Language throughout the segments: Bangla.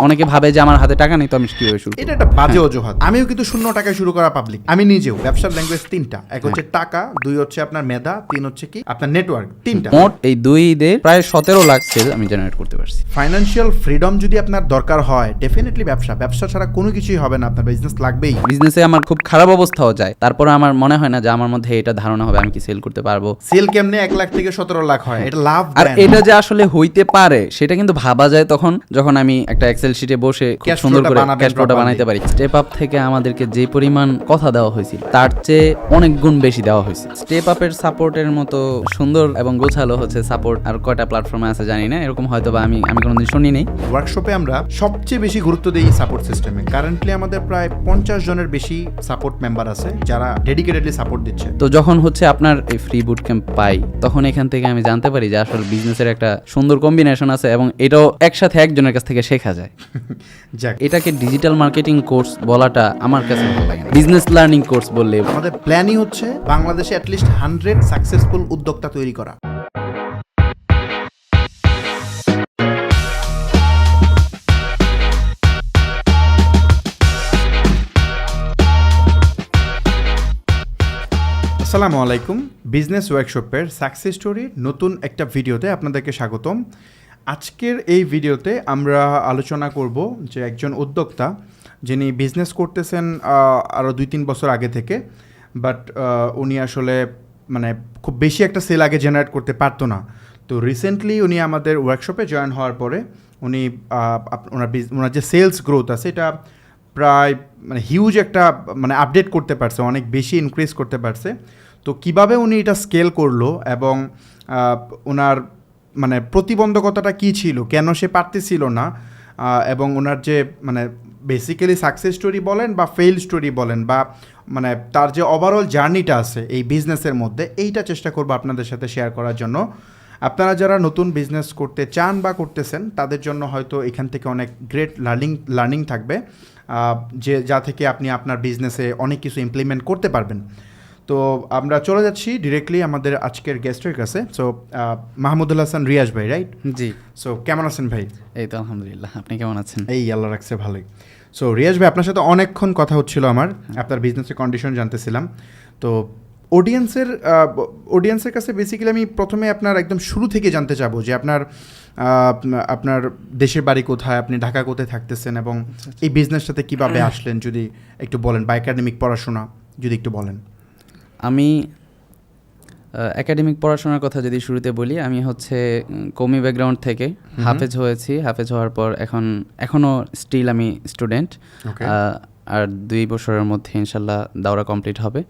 অনেকে ভাবে যে আমার হাতে টাকা নেই, তো আমি কিভাবে শুরু করব? এটা একটা বাজে অজুহাত। আমিও কিন্তু 0 টাকায় শুরু করা পাবলিক। আমি নিজেও ব্যবসার ল্যাঙ্গুয়েজ 3টা, এক হচ্ছে টাকা, 2 হচ্ছে আপনার মেধা, 3 হচ্ছে কি আপনার নেটওয়ার্ক। 3টা মোট এই 2 ঈদে প্রায় 17 লাখ সেল আমি জেনারেট করতে পারছি। ফাইন্যান্সিয়াল ফ্রিডম যদি আপনার দরকার হয়, ডেফিনেটলি ব্যবসা ছাড়া কোনো কিছুই হবে না, আপনার বিজনেস লাগবেই। বিজনেসে আমার খুব খারাপ অবস্থাও যায়, তারপর আমার মনে হয় না যে আমার মধ্যে এটা ধারণা হবে আমি কি সেল করতে পারবো। সেল কেমনে 1 লাখ থেকে 17 লাখ হয়, এটা লাভ। আর এটা যে আসলে হইতে পারে সেটা কিন্তু ভাবা যায় তখন যখন আমি একটা এক্সেল শিটে বসে খুব Cash সুন্দর flow-টা করে বানাবেন ক্যাশ ফ্লোটা properly। বানাইতে পারি। স্টেপ আপ থেকে আমাদেরকে যে পরিমাণ কথা দেওয়া হয়েছিল তার চেয়ে অনেক গুণ বেশি দেওয়া হয়েছে। স্টেপ আপের সাপোর্টের মতো সুন্দর এবং গোছালো হচ্ছে সাপোর্ট আর কয়টা প্ল্যাটফর্মে আছে জানি না, এরকম হয়তো বা আমি কোনোদিন শুনি নেই। ওয়ার্কশপে আমরা সবচেয়ে বেশি গুরুত্ব দিই সাপোর্ট সিস্টেমে। কারেন্টলি আমাদের প্রায় 50 জনের বেশি সাপোর্ট মেম্বার আছে যারা ডেডিকেটেডলি সাপোর্ট দিচ্ছে। তো যখন হচ্ছে আপনার এই ফ্রি বুট ক্যাম্প পাই, তখন এখান থেকে আমি জানতে পারি যে আসলে বিজনেসের একটা সুন্দর কম্বিনেশন আছে এবং এটাও একসাথে একজনের কাছ থেকে শেখা যায়। যাক, এটাকে ডিজিটাল মার্কেটিং কোর্স বলাটা আমার কাছে ভালো লাগে না, বিজনেস লার্নিং কোর্স বললে। আমাদের প্ল্যানই হচ্ছে বাংলাদেশে অ্যাটলিস্ট 100 সাকসেসফুল উদ্যোক্তা তৈরি করা। আসসালামু আলাইকুম, বিজনেস ওয়ার্কশপের সাকসেস স্টোরির নতুন একটা ভিডিওতে আপনাদেরকে স্বাগতম। আজকের এই ভিডিওতে আমরা আলোচনা করব যে একজন উদ্যোক্তা যিনি বিজনেস করতেছেন আরও 2-3 বছর আগে থেকে, বাট উনি আসলে মানে খুব বেশি একটা সেল আগে জেনারেট করতে পারতো না। তো রিসেন্টলি উনি আমাদের ওয়ার্কশপে জয়েন হওয়ার পরে উনি ওনার যে সেলস গ্রোথ আছে এটা প্রায় মানে হিউজ একটা মানে আপডেট করতে পারছে, অনেক বেশি ইনক্রিজ করতে পারছে। তো কিভাবে উনি এটা স্কেল করলো এবং ওনার মানে প্রতিবন্ধকতাটা কী ছিল, কেন সে পারতেছিল না, এবং ওনার যে মানে বেসিক্যালি সাকসেস স্টোরি বলেন বা ফেইল স্টোরি বলেন বা মানে তার যে ওভারঅল জার্নিটা আছে এই বিজনেসের মধ্যে, এইটা চেষ্টা করবো আপনাদের সাথে শেয়ার করার জন্য। আপনারা যারা নতুন বিজনেস করতে চান বা করতেছেন তাদের জন্য হয়তো এখান থেকে অনেক গ্রেট লার্নিং থাকবে, যে যা থেকে আপনি আপনার বিজনেসে অনেক কিছু ইমপ্লিমেন্ট করতে পারবেন। তো আমরা চলে যাচ্ছি ডিরেক্টলি আমাদের আজকের গেস্টের কাছে। সো মাহমুদুল হাসান রিয়াজ ভাই, রাইট? জি। সো কেমন আছেন ভাই? এই তো আলহামদুলিল্লাহ, আপনি কেমন আছেন? এই আল্লাহ রাখছে ভালোই। সো রিয়াজ ভাই, আপনার সাথে অনেকক্ষণ কথা হচ্ছিল আমার, আপনার বিজনেসের কন্ডিশন জানতেছিলাম। তো অডিয়েন্সের কাছে বেসিক্যালি আমি প্রথমে আপনার একদম শুরু থেকে জানতে চাবো যে আপনার দেশের বাড়ি কোথায়, আপনি ঢাকা কোথায় থাকতেছেন এবং এই বিজনেসটাতে কীভাবে আসলেন যদি একটু বলেন, বা একাডেমিক পড়াশোনা যদি একটু বলেন। আমি একাডেমিক পড়াশোনার কথা যদি শুরুতে বলি, আমি হচ্ছে কওমি ব্যাকগ্রাউন্ড থেকে হাফেজ হয়েছি। হাফেজ হওয়ার পর এখনও স্টিল আমি স্টুডেন্ট, আর 2 বছরের মধ্যে ইনশাল্লাহ দাওরা কমপ্লিট হবে।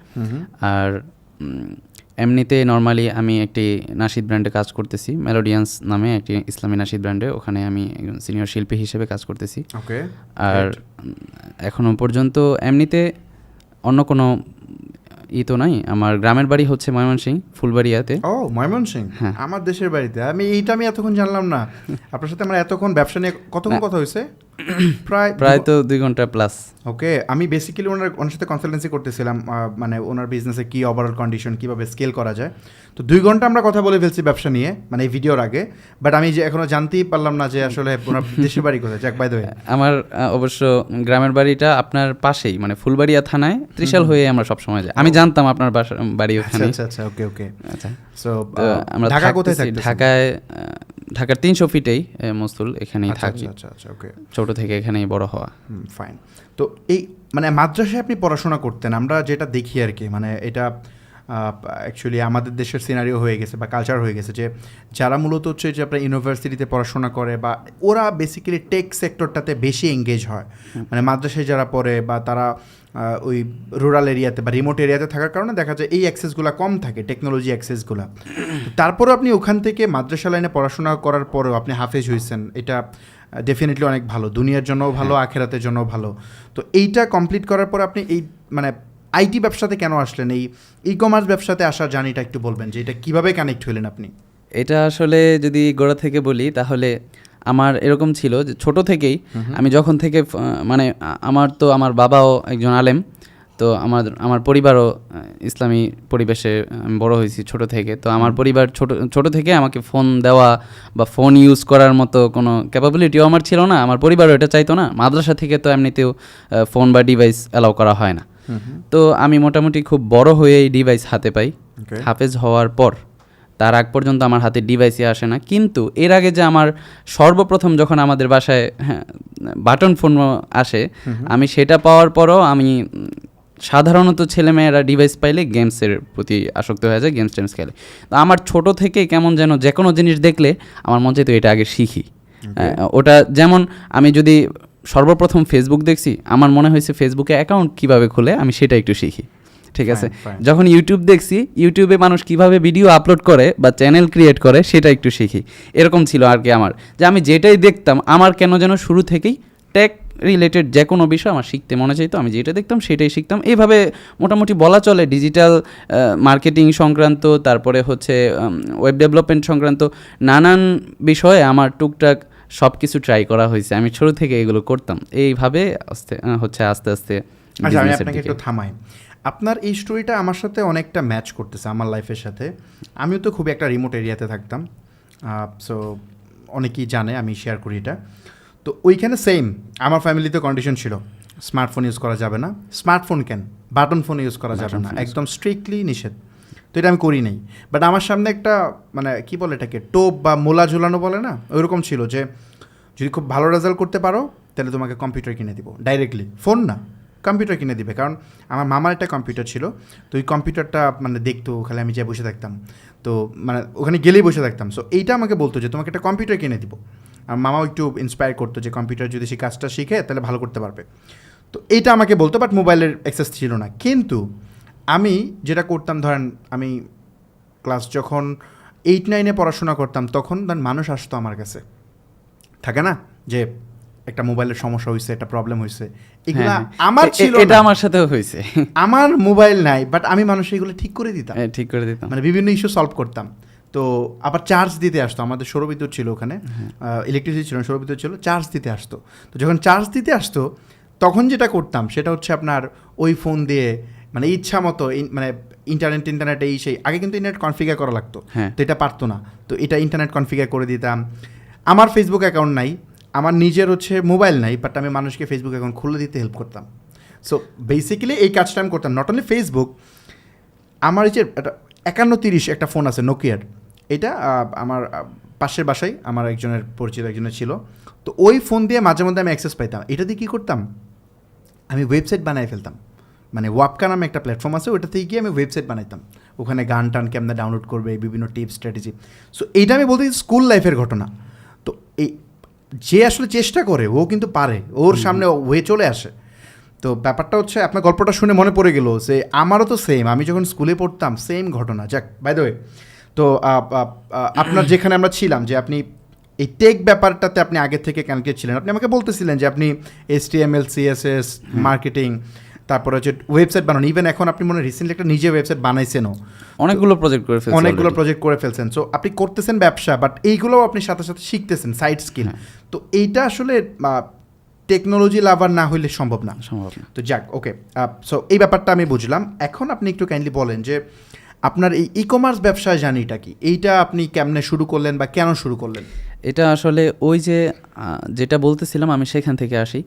আর এমনিতে নর্মালি আমি একটি নাশিদ ব্র্যান্ডে কাজ করতেছি, মেলোডিয়ান্স নামে একটি ইসলামী নাশিদ ব্র্যান্ডে, ওখানে আমি একজন সিনিয়র শিল্পী হিসেবে কাজ করতেছি। আর এখনও পর্যন্ত এমনিতে অন্য কোনো তো নাই। আমার গ্রামের বাড়ি হচ্ছে ময়মনসিংহ, ফুলবাড়িয়াতে। ও ময়মনসিংহ, হ্যাঁ আমার দেশের বাড়িতে। আমি এতক্ষণ জানলাম না। আপনার সাথে আমার এতক্ষণ ব্যবসা নিয়ে কতক্ষণ কথা হয়েছে? প্রায় তো 2 ঘন্টা প্লাস। ওকে, আমি বেসিক্যালি ওনার সাথে কনসালটেন্সি করতেছিলাম, মানে ওনার বিজনেসে কী ওভারঅল কন্ডিশন, কীভাবে স্কেল করা যায়। তো 2 ঘন্টা আমরা কথা বলে ফেলছি ব্যবসা নিয়ে, মানে এই ভিডিওর আগে। বাট আমি যে এখনও জানতেই পারলাম না যে আসলে ওনার দেশের বাড়ি কোথায়। যাক, বাই দ্য ওয়ে, আমার অবশ্য গ্রামের বাড়িটা আপনার পাশেই, মানে ফুলবাড়িয়া থানায় ত্রিশাল হয়ে আমরা সবসময় যাই। আমি জানতাম আপনার বাড়ি ওখানে। আচ্ছা, ওকে। আচ্ছা, সো আমরা ঢাকা কোথায় থাকি? ঢাকার 300 ফিটেই মসুল, এখানেই থাকি। আচ্ছা, ওকে। ছোট থেকে এখানেই বড় হওয়া। ফাইন। তো এই মানে মাদ্রাসায় আপনি পড়াশোনা করতেন, আমরা যেটা দেখি আর কি, মানে এটা অ্যাকচুয়ালি আমাদের দেশের সিনারিও হয়ে গেছে বা কালচার হয়ে গেছে যে যারা মূলত হচ্ছে যে আপনার ইউনিভার্সিটিতে পড়াশোনা করে বা ওরা বেসিক্যালি টেক সেক্টরটাতে বেশি এঙ্গেজ হয়। মানে মাদ্রাসায় যারা পড়ে বা তারা ওই রুরাল এরিয়াতে বা রিমোট এরিয়াতে থাকার কারণে দেখা যায় এই অ্যাক্সেসগুলো কম থাকে, টেকনোলজি অ্যাক্সেসগুলো। তারপরেও আপনি ওখান থেকে মাদ্রাসা লাইনে পড়াশোনা করার পরেও আপনি হাফেজ হয়েছেন, এটা ডেফিনেটলি অনেক ভালো, দুনিয়ার জন্যও ভালো, আখেরাতের জন্যও ভালো। তো এইটা কমপ্লিট করার পর আপনি এই মানে আইটি ব্যবসাতে কেন আসলেন, এই ই কমার্স ব্যবসাতে আসার জার্নিটা একটু বলবেন যে এটা কীভাবে কানেক্ট হলেন আপনি? এটা আসলে যদি গোড়া থেকে বলি তাহলে আমার এরকম ছিল যে ছোট থেকেই আমি যখন থেকে মানে আমার বাবাও একজন আলেম, তো আমার পরিবারও ইসলামী পরিবেশে আমি বড় হয়েছি ছোট থেকে। তো আমার পরিবার ছোট থেকে আমাকে ফোন দেওয়া বা ফোন ইউজ করার মতো কোনো ক্যাপাবিলিটিও আমার ছিল না, আমার পরিবারও এটা চাইতো না। মাদ্রাসা থেকে তো এমনিতেও ফোন বা ডিভাইস অ্যালাউ করা হয় না। তো আমি মোটামুটি খুব বড় হয়ে এই ডিভাইস হাতে পাই। হাফেজ হওয়ার পর তার আগ পর্যন্ত আমার হাতে ডিভাইসই আসে না। কিন্তু এর আগে যে আমার সর্বপ্রথম যখন আমাদের বাসায় বাটন ফোন আসে, আমি সেটা পাওয়ার পরও আমি সাধারণত ছেলেমেয়েরা ডিভাইস পাইলে গেমসের প্রতি আসক্ত হয়ে যায়, গেমস টেমস খেলে। তো আমার ছোট থেকে কেমন যেন যে কোনো জিনিস দেখলে আমার মন চাইতো এটা আগে শিখি। ওটা যেমন আমি যদি সর্বপ্রথম ফেসবুক দেখছি, আমার মনে হয়েছে ফেসবুকে অ্যাকাউন্ট কীভাবে খুলে আমি সেটা একটু শিখি, ঠিক আছে। যখন ইউটিউব দেখছি, ইউটিউবে মানুষ কিভাবে ভিডিও আপলোড করে বা চ্যানেল ক্রিয়েট করে সেটা একটু শিখি। এরকম ছিল আর কি আমার, যে আমি যেটাই দেখতাম আমার কেন যেন শুরু থেকেই টেক রিলেটেড যে কোনো বিষয় আমার শিখতে মনে চাইতো, আমি যেটা দেখতাম সেটাই শিখতাম। এইভাবে মোটামুটি বলা চলে ডিজিটাল মার্কেটিং সংক্রান্ত, তারপরে হচ্ছে ওয়েব ডেভেলপমেন্ট সংক্রান্ত নানান বিষয়ে আমার টুকটাক সব কিছু ট্রাই করা হয়েছে। আমি ছোটো থেকে এগুলো করতাম। এইভাবে আস্তে আস্তে আচ্ছা, আমি আপনাকে একটু থামাই। আপনার এই স্টোরিটা আমার সাথে অনেকটা ম্যাচ করতেছে আমার লাইফের সাথে। আমিও তো খুব একটা রিমোট এরিয়াতে থাকতাম, সো অনেকেই জানে আমি শেয়ার করি এটা। তো ওইখানে সেম আমার ফ্যামিলিতে কন্ডিশন ছিল, স্মার্টফোন ইউজ করা যাবে না। স্মার্টফোন কেন, বাটন ফোন ইউজ করা যাবে না, একদম স্ট্রিক্টলি নিষেধ। তো এটা আমি করি নাই। বাট আমার সামনে একটা মানে কী বলে এটাকে, টোপ বা মোলা ঝুলানো বলে না, ওইরকম ছিল যে যদি খুব ভালো রেজাল্ট করতে পারো তাহলে তোমাকে কম্পিউটার কিনে দিব, ডাইরেক্টলি ফোন না, কম্পিউটার কিনে দিবে। কারণ আমার মামার একটা কম্পিউটার ছিল, তো ওই কম্পিউটারটা মানে দেখতো, খালি আমি যে বসে থাকতাম, তো মানে ওখানে গেলেই বসে থাকতাম। সো এইটা আমাকে বলতো যে তোমাকে একটা কম্পিউটার কিনে দিব। আর মামাও একটু ইন্সপায়ার করতো যে কম্পিউটার যদি সে কাজটা শিখে তাহলে ভালো করতে পারবে। তো এইটা আমাকে বলতো, বাট মোবাইলের অ্যাক্সেস ছিল না। কিন্তু আমি যেটা করতাম, ধরেন আমি ক্লাস যখন 8-9 পড়াশোনা করতাম, তখন মানুষ আসতো আমার কাছে, থাকে না যে একটা মোবাইলের সমস্যা হয়েছে, একটা প্রবলেম হয়েছে, এগুলা আমার ছিল, এটা আমার সাথেও হয়েছে। আমার মোবাইল নাই, বাট আমি মানুষের এগুলো ঠিক করে দিতাম, মানে বিভিন্ন ইস্যু সলভ করতাম। তো আবার চার্জ দিতে আসতো, আমাদের সৌরবিদ্যুৎ ছিল ওখানে, ইলেকট্রিসিটি ছিল, সৌরবিদ্যুৎ ছিল, চার্জ দিতে আসতো। তো যখন চার্জ দিতে আসতো তখন যেটা করতাম সেটা হচ্ছে আপনার ওই ফোন দিয়ে মানে ইচ্ছা মতো মানে ইন্টারনেট এই সেই, আগে কিন্তু ইন্টারনেট কনফিগার করা লাগতো, তো এটা পারতো না, তো এটা ইন্টারনেট কনফিগার করে দিতাম। আমার ফেসবুক অ্যাকাউন্ট নাই, আমার নিজের হচ্ছে মোবাইল নাই, বাট আমি মানুষকে ফেসবুক অ্যাকাউন্ট খুলে দিতে হেল্প করতাম। সো বেসিক্যালি এই কাজটা আমি করতাম। নট অনলি ফেসবুক, আমার এই যে 5130 একটা ফোন আছে নোকিয়ার, এটা আমার পাশের বাসায় আমার একজনের পরিচিত একজনের ছিল। তো ওই ফোন দিয়ে মাঝে মধ্যে আমি অ্যাক্সেস পাইতাম। এটা দিয়ে কী করতাম, আমি ওয়েবসাইট বানিয়ে ফেলতাম। মানে ওয়াপকা নামে একটা প্ল্যাটফর্ম আছে, ওইটাতে গিয়ে আমি ওয়েবসাইট বানাইতাম, ওখানে গান টান কেমনে ডাউনলোড করবে, বিভিন্ন টিপস স্ট্র্যাটেজি। সো এইটা আমি বলতে স্কুল লাইফের ঘটনা। তো এই যে আসলে চেষ্টা করে ও কিন্তু পারে, ওর সামনে ওয়ে চলে আসে। তো ব্যাপারটা হচ্ছে আপনার গল্পটা শুনে মনে পড়ে গেল যে আমারও তো সেম, আমি যখন স্কুলে পড়তাম সেম ঘটনা। যাক, বাই দ্য ওয়ে, তো আপনার যেখানে আমরা ছিলাম, যে আপনি এই টেক ব্যাপারটাতে আপনি আগে থেকে কানেক্টেড ছিলেন, আপনি আমাকে বলতেছিলেন যে আপনি HTML CSS মার্কেটিং, তারপরে হচ্ছে ওয়েবসাইট বানানো, ইভেন এখন আপনি মনে রিসেন্টলি একটা নিজে ওয়েবসাইট বানাইছেনও, অনেকগুলো প্রজেক্ট করে ফেলছেন। সো আপনি করতেছেন ব্যবসা, বাট এইগুলোও আপনি সাথে সাথে শিখতেছেন সাইড স্কিল। তো এইটা আসলে টেকনোলজি লাভার না হইলে সম্ভব না। তো যাক, ওকে, সো এই ব্যাপারটা আমি বুঝলাম। এখন আপনি একটু কাইন্ডলি বলেন যে আপনার এই কমার্স ব্যবসায় জার্নিটা কি, এইটা আপনি কেমনে শুরু করলেন বা কেন শুরু করলেন? এটা আসলে ওই যে যেটা বলতেছিলাম আমি সেখান থেকে আসি।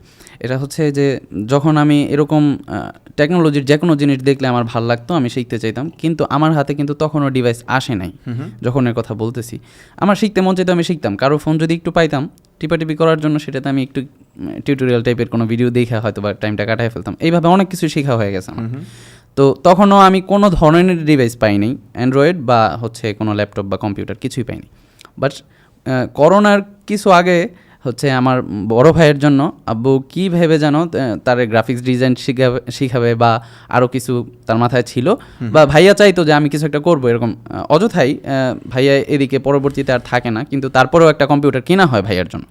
এটা হচ্ছে যে যখন আমি এরকম টেকনোলজির যে কোনো জিনিস দেখলে আমার ভালো লাগতো, আমি শিখতে চাইতাম, কিন্তু আমার হাতে কিন্তু তখনও ডিভাইস আসে নাই। যখন এর কথা বলতেছি, আমার শিখতে মন চাইতো, আমি শিখতাম। কারো ফোন যদি একটু পাইতাম টিপাটিপি করার জন্য, সেটাতে আমি একটু টিউটোরিয়াল টাইপের কোনো ভিডিও দেখে হয়তো বা টাইমটা কাটায় ফেলতাম। এইভাবে অনেক কিছু শেখা হয়ে গেছে আমার। তো তখনও আমি কোনো ধরনের ডিভাইস পাইনি, অ্যান্ড্রয়েড বা হচ্ছে কোনো ল্যাপটপ বা কম্পিউটার কিছুই পাইনি। বাট করোনার কিছু আগে হচ্ছে আমার বড় ভাইয়ের জন্য আব্বু কী ভেবে জানো তার গ্রাফিক্স ডিজাইন শিখাবে বা আরও কিছু তার মাথায় ছিল, বা ভাইয়া চাইতো যে আমি কিছু একটা করবো এরকম। অযথাই ভাইয়া এদিকে পরবর্তীতে আর থাকে না, কিন্তু তারপরেও একটা কম্পিউটার কেনা হয় ভাইয়ার জন্য।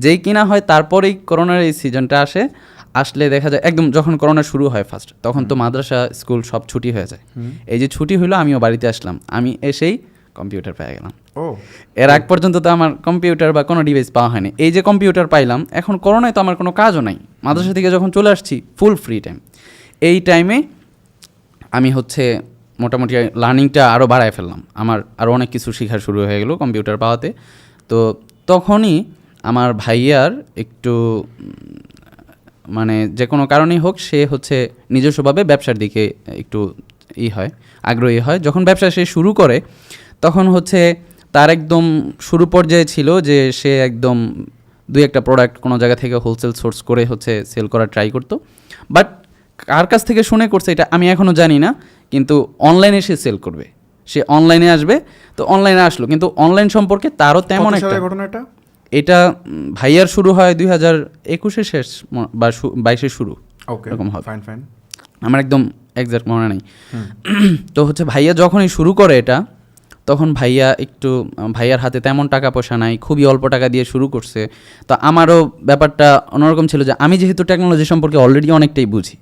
যেই কিনা হয় তারপরেই করোনার এই সিজনটা আসলে দেখা যায় একদম যখন করোনা শুরু হয় ফার্স্ট, তখন তো মাদ্রাসা স্কুল সব ছুটি হয়ে যায়। এই যে ছুটি হলো, আমিও বাড়িতে আসলাম, আমি এসেই কম্পিউটার পেয়ে গেলাম। এর আগ পর্যন্ত তো আমার কম্পিউটার বা কোনো ডিভাইস পাওয়া হয়নি। এই যে কম্পিউটার পাইলাম, এখন করোনায় তো আমার কোনো কাজও নাই, মাদ্রাসা থেকে যখন চলে আসছি ফুল ফ্রি টাইম। এই টাইমে আমি হচ্ছে মোটামুটি লার্নিংটা আরও বাড়ায় ফেললাম, আমার আরও অনেক কিছু শেখা শুরু হয়ে গেলো কম্পিউটার পাওয়াতে। তো তখনই আমার ভাইয়ার একটু মানে যে কোনো কারণেই হোক সে হচ্ছে নিজস্বভাবে ব্যবসার দিকে একটু আগ্রহী হয়। যখন ব্যবসা সে শুরু করে তখন হচ্ছে তার একদম শুরু পর্যায়ে ছিল যে সে একদম 2-1টা প্রোডাক্ট কোনো জায়গা থেকে হোলসেল সোর্স করে হচ্ছে সেল করার ট্রাই করতো, বাট কার কাছ থেকে শুনে করছে এটা আমি এখনও জানি না, কিন্তু অনলাইনে সে সেল করবে, সে অনলাইনে আসবে। তো অনলাইনে আসলো, কিন্তু অনলাইন সম্পর্কে তারও তেমন একটা ঘটনাটা এটা ভাইয়ার শুরু হয় 2021-এর শেষ বা 22-এর শুরু, এরকম হবে, আমার একদম এক্সাক্ট মনে নেই। তো হচ্ছে ভাইয়া যখনই শুরু করে এটা, তখন ভাইয়ার হাতে তেমন টাকা পয়সা নাই, খুবই অল্প টাকা দিয়ে শুরু করছে। তো আমারও ব্যাপারটা অন্যরকম ছিল যে আমি যেহেতু টেকনোলজি সম্পর্কে অলরেডি অনেকটাই বুঝি,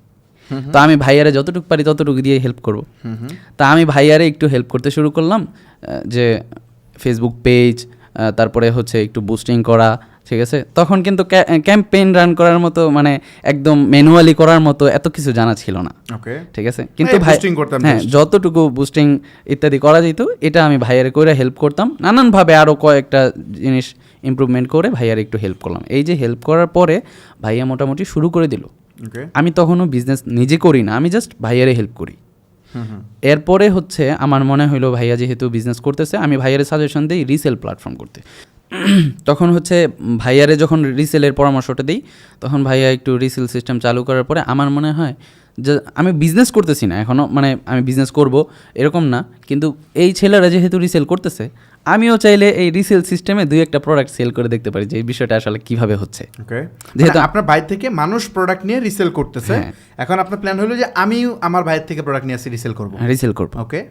তো আমি ভাইয়ারে যতটুকু পারি ততটুকু দিয়ে হেল্প করব। তা আমি ভাইয়ারে একটু হেল্প করতে শুরু করলাম, যে ফেসবুক পেজ, তারপরে হচ্ছে একটু বুস্টিং করা, ঠিক আছে। তখন কিন্তু ক্যাম্পেইন রান করার মতো মানে একদম ম্যানুয়ালি করার মতো এত কিছু জানা ছিল না, ঠিক আছে। কিন্তু হ্যাঁ, যতটুকু বুস্টিং ইত্যাদি করা যেত এটা আমি ভাইয়ারে করে হেল্প করতাম, নানানভাবে আরও কয়েকটা জিনিস ইমপ্রুভমেন্ট করে ভাইয়ারে একটু হেল্প করলাম। এই যে হেল্প করার পরে ভাইয়া মোটামুটি শুরু করে দিল। আমি তখনও বিজনেস নিজে করি না, আমি জাস্ট ভাইয়ারে হেল্প করি। এরপরে হচ্ছে আমার মনে হইলো ভাইয়া যেহেতু বিজনেস করতেছে, আমি ভাইয়ারে সাজেশন দিই রিসেল প্ল্যাটফর্ম করতে। তখন হচ্ছে ভাইয়ারে যখন রিসেলের পরামর্শটা দিই, তখন ভাইয়া একটু রিসেল সিস্টেম চালু করার পরে আমার মনে হয় যে আমি বিজনেস করতেছি না এখনও, মানে আমি বিজনেস করব এরকম না, কিন্তু এই ছেলেরা যেহেতু রিসেল করতেছে, আমিও চাইলে এই রিসেল সিস্টেমে 2-1টা প্রোডাক্ট সেল করে দেখতে পারি যে এই বিষয়টা আসলে কিভাবে হচ্ছে। যেহেতু আপনার ভাই থেকে মানুষ প্রোডাক্ট নিয়ে রিসেল করতেছে, এখন আপনার প্ল্যান হলো যে আমি আমার ভাইয়ের থেকে প্রোডাক্ট নিয়ে রিসেল করব। ওকে,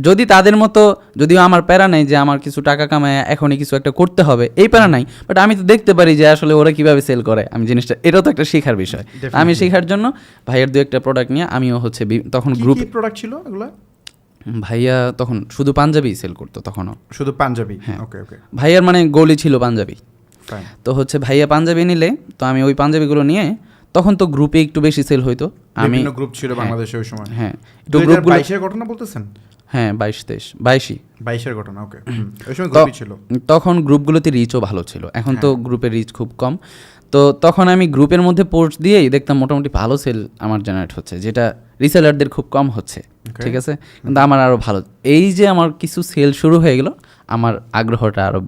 যদি তাদের মতো, যদিও আমার প্যারা নেই যে আমার কিছু টাকা কামায় এখনই কিছু একটা করতে হবে, এই প্যারা নাই, বাট আমি তো দেখতে পারি যে আসলে ওরা কিভাবে সেল করে, আমি জিনিসটা, এটাও তো একটা শেখার বিষয়। আমি শেখার জন্য ভাইয়ের 2-1টা প্রোডাক্ট নিয়ে আমিও হচ্ছে তখন গ্রুপ প্রোডাক্ট ছিল এগুলো। ভাইয়া তখন শুধু পাঞ্জাবি সেল করতো, তখনও শুধু পাঞ্জাবি। হ্যাঁ, ভাইয়ার মানে গোলই ছিল পাঞ্জাবি। তো হচ্ছে ভাইয়া পাঞ্জাবি নিলে তো আমি ওই পাঞ্জাবিগুলো নিয়ে, তখন তো গ্রুপে একটু বেশি সেল হইতো, আমি গ্রুপ ছিল বাংলাদেশে ওই সময়। হ্যাঁ, 2022-এর ঘটনা বলতেছেন? হ্যাঁ, 22-23-22-22-এর ঘটনা। ওকে, ওই সময় গ্রুপই ছিল। তখন গ্রুপগুলোতে রিচও ভালো ছিল, এখন তো গ্রুপের রিচ খুব কম। তো তখন আমি গ্রুপের মধ্যে পোস্ট দিয়েই দেখতাম মোটামুটি ভালো সেল আমার জেনারেট হচ্ছে, যেটা রিসেলারদের খুব কম হচ্ছে, ঠিক আছে। কিন্তু আমার আরও ভালো, এই যে আমার কিছু সেল শুরু হয়ে গেল, আমার আগ্রহটা আরও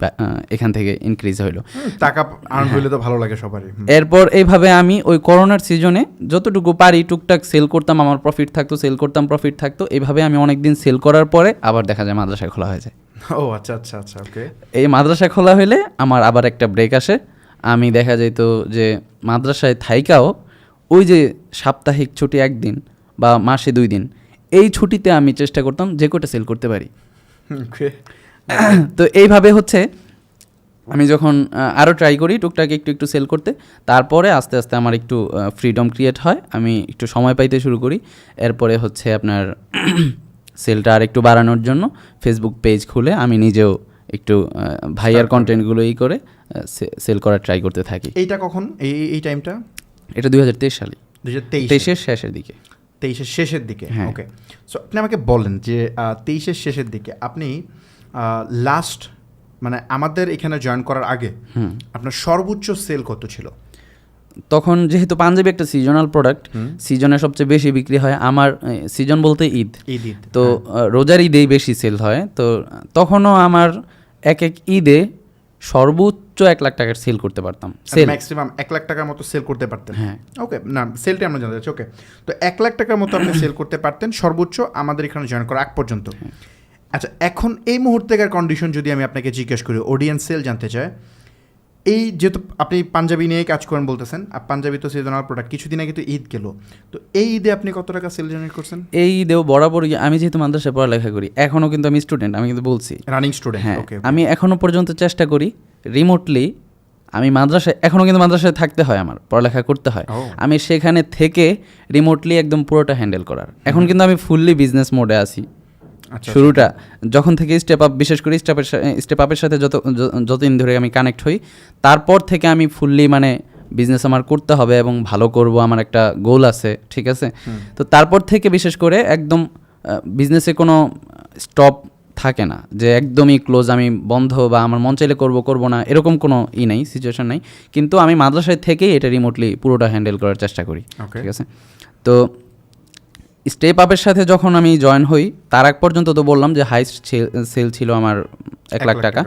এখান থেকে ইনক্রিজ হইলো, টাকা আর্ন হইলে তো ভালো লাগে সবারই। এরপর এইভাবে আমি ওই করোনার সিজনে যতটুকু পারি টুকটাক সেল করতাম, আমার প্রফিট থাকতো, সেল করতাম, প্রফিট থাকতো, এইভাবে আমি অনেক দিন সেল করার পরে আবার দেখা যায় মাদ্রাসা খোলা হয়ে যায়। ও আচ্ছা আচ্ছা আচ্ছা, ওকে। এই মাদ্রাসা খোলা হইলে আমার আবার একটা ব্রেক আসে, আমি দেখা যেত যে মাদ্রাসায় থাইকাও ওই যে সাপ্তাহিক ছুটি 1 দিন বা মাসে 2 দিন, এই ছুটিতে আমি চেষ্টা করতাম যে কটা সেল করতে পারি। তো এইভাবে হচ্ছে আমি যখন আরও ট্রাই করি টুকটাক একটু একটু সেল করতে, তারপরে আস্তে আস্তে আমার একটু ফ্রিডম ক্রিয়েট হয়, আমি একটু সময় পাইতে শুরু করি। এরপরে হচ্ছে আপনার সেলটা আর একটু বাড়ানোর জন্য ফেসবুক পেজ খুলে আমি নিজেও একটু ভাইয়ার কন্টেন্টগুলো করে সেল করার ট্রাই করতে থাকি। এইটা কখন, এই টাইমটা? এটা 2023 সালে, 2023-এর শেষের দিকে। 23-এর শেষের দিকে, হ্যাঁ। ওকে। সো আপনি আমাকে বলেন যে 23-এর শেষের দিকে আপনি লাস্ট মানে আমাদের এখানে জয়েন করার আগে আপনার সর্বোচ্চ সেল কত ছিল? তখন যেহেতু পাঞ্জাবি একটা সিজনাল প্রোডাক্ট, সিজনে সবচেয়ে বেশি বিক্রি হয় আমার, সিজন বলতে ঈদ, তো রোজার ঈদেই বেশি সেল হয়। তো তখনও আমার এক ঈদে সর্বোচ্চ 1 লাখ টাকার সেল করতে পারতাম, ম্যাক্সিমাম 1 লাখ টাকার মতো সেল করতে পারতেন। হ্যাঁ, ওকে, না সেলটা আমরা জানতে চাচ্ছি। ওকে, তো 1 লাখ টাকার মতো আপনি সেল করতে পারতেন সর্বোচ্চ আমাদের এখানে জয়েন করা আগ পর্যন্ত। আচ্ছা, এখন এই মুহূর্তেকার কন্ডিশন যদি আমি আপনাকে জিজ্ঞেস করি, অডিয়েন্স সেল জানতে চায়, এই যেহেতু আপনি পাঞ্জাবি নিয়েই কাজ করেন বলতেছেন, আর পাঞ্জাবি তো সিজনাল প্রোডাক্ট, কিছুদিন আগে তো ঈদ গেল, তো এই ঈদে আপনি কত টাকা সেল জেনারেট করছেন? এই ঈদেও বরাবরই আমি যেহেতু মাদ্রাসায় পড়ালেখা করি, এখনও কিন্তু আমি স্টুডেন্ট, আমি কিন্তু বলছি রানিং স্টুডেন্ট। হ্যাঁ, আমি এখনও পর্যন্ত চেষ্টা করি রিমোটলি, আমি মাদ্রাসায় এখনও কিন্তু মাদ্রাসায় থাকতে হয়, আমার পড়ালেখা করতে হয়, আমি সেখানে থেকে রিমোটলি একদম পুরোটা হ্যান্ডেল করার। এখন কিন্তু আমি ফুললি বিজনেস মোডে আছি। শুরুটা যখন থেকে স্টেপ আপ, বিশেষ করে স্টেপ আপের সাথে যতদিন ধরে আমি কানেক্ট হই, তারপর থেকে আমি ফুললি মানে বিজনেস আমার করতে হবে এবং ভালো করব, আমার একটা গোল আছে, ঠিক আছে। তো তারপর থেকে বিশেষ করে একদম বিজনেসে কোনো স্টপ থাকে না যে একদমই ক্লোজ, আমি বন্ধ বা আমার মন চাইলে করব না, এরকম কোনো নাই, সিচুয়েশন নাই। কিন্তু আমি মাদ্রাসায় থেকেই এটা রিমোটলি পুরোটা হ্যান্ডেল করার চেষ্টা করি, ঠিক আছে। তো স্টেপ আপের সাথে যখন আমি জয়েন হই তার আগ পর্যন্ত তো বললাম যে হাইস্ট সেল ছিল আমার 1 লাখ টাকা।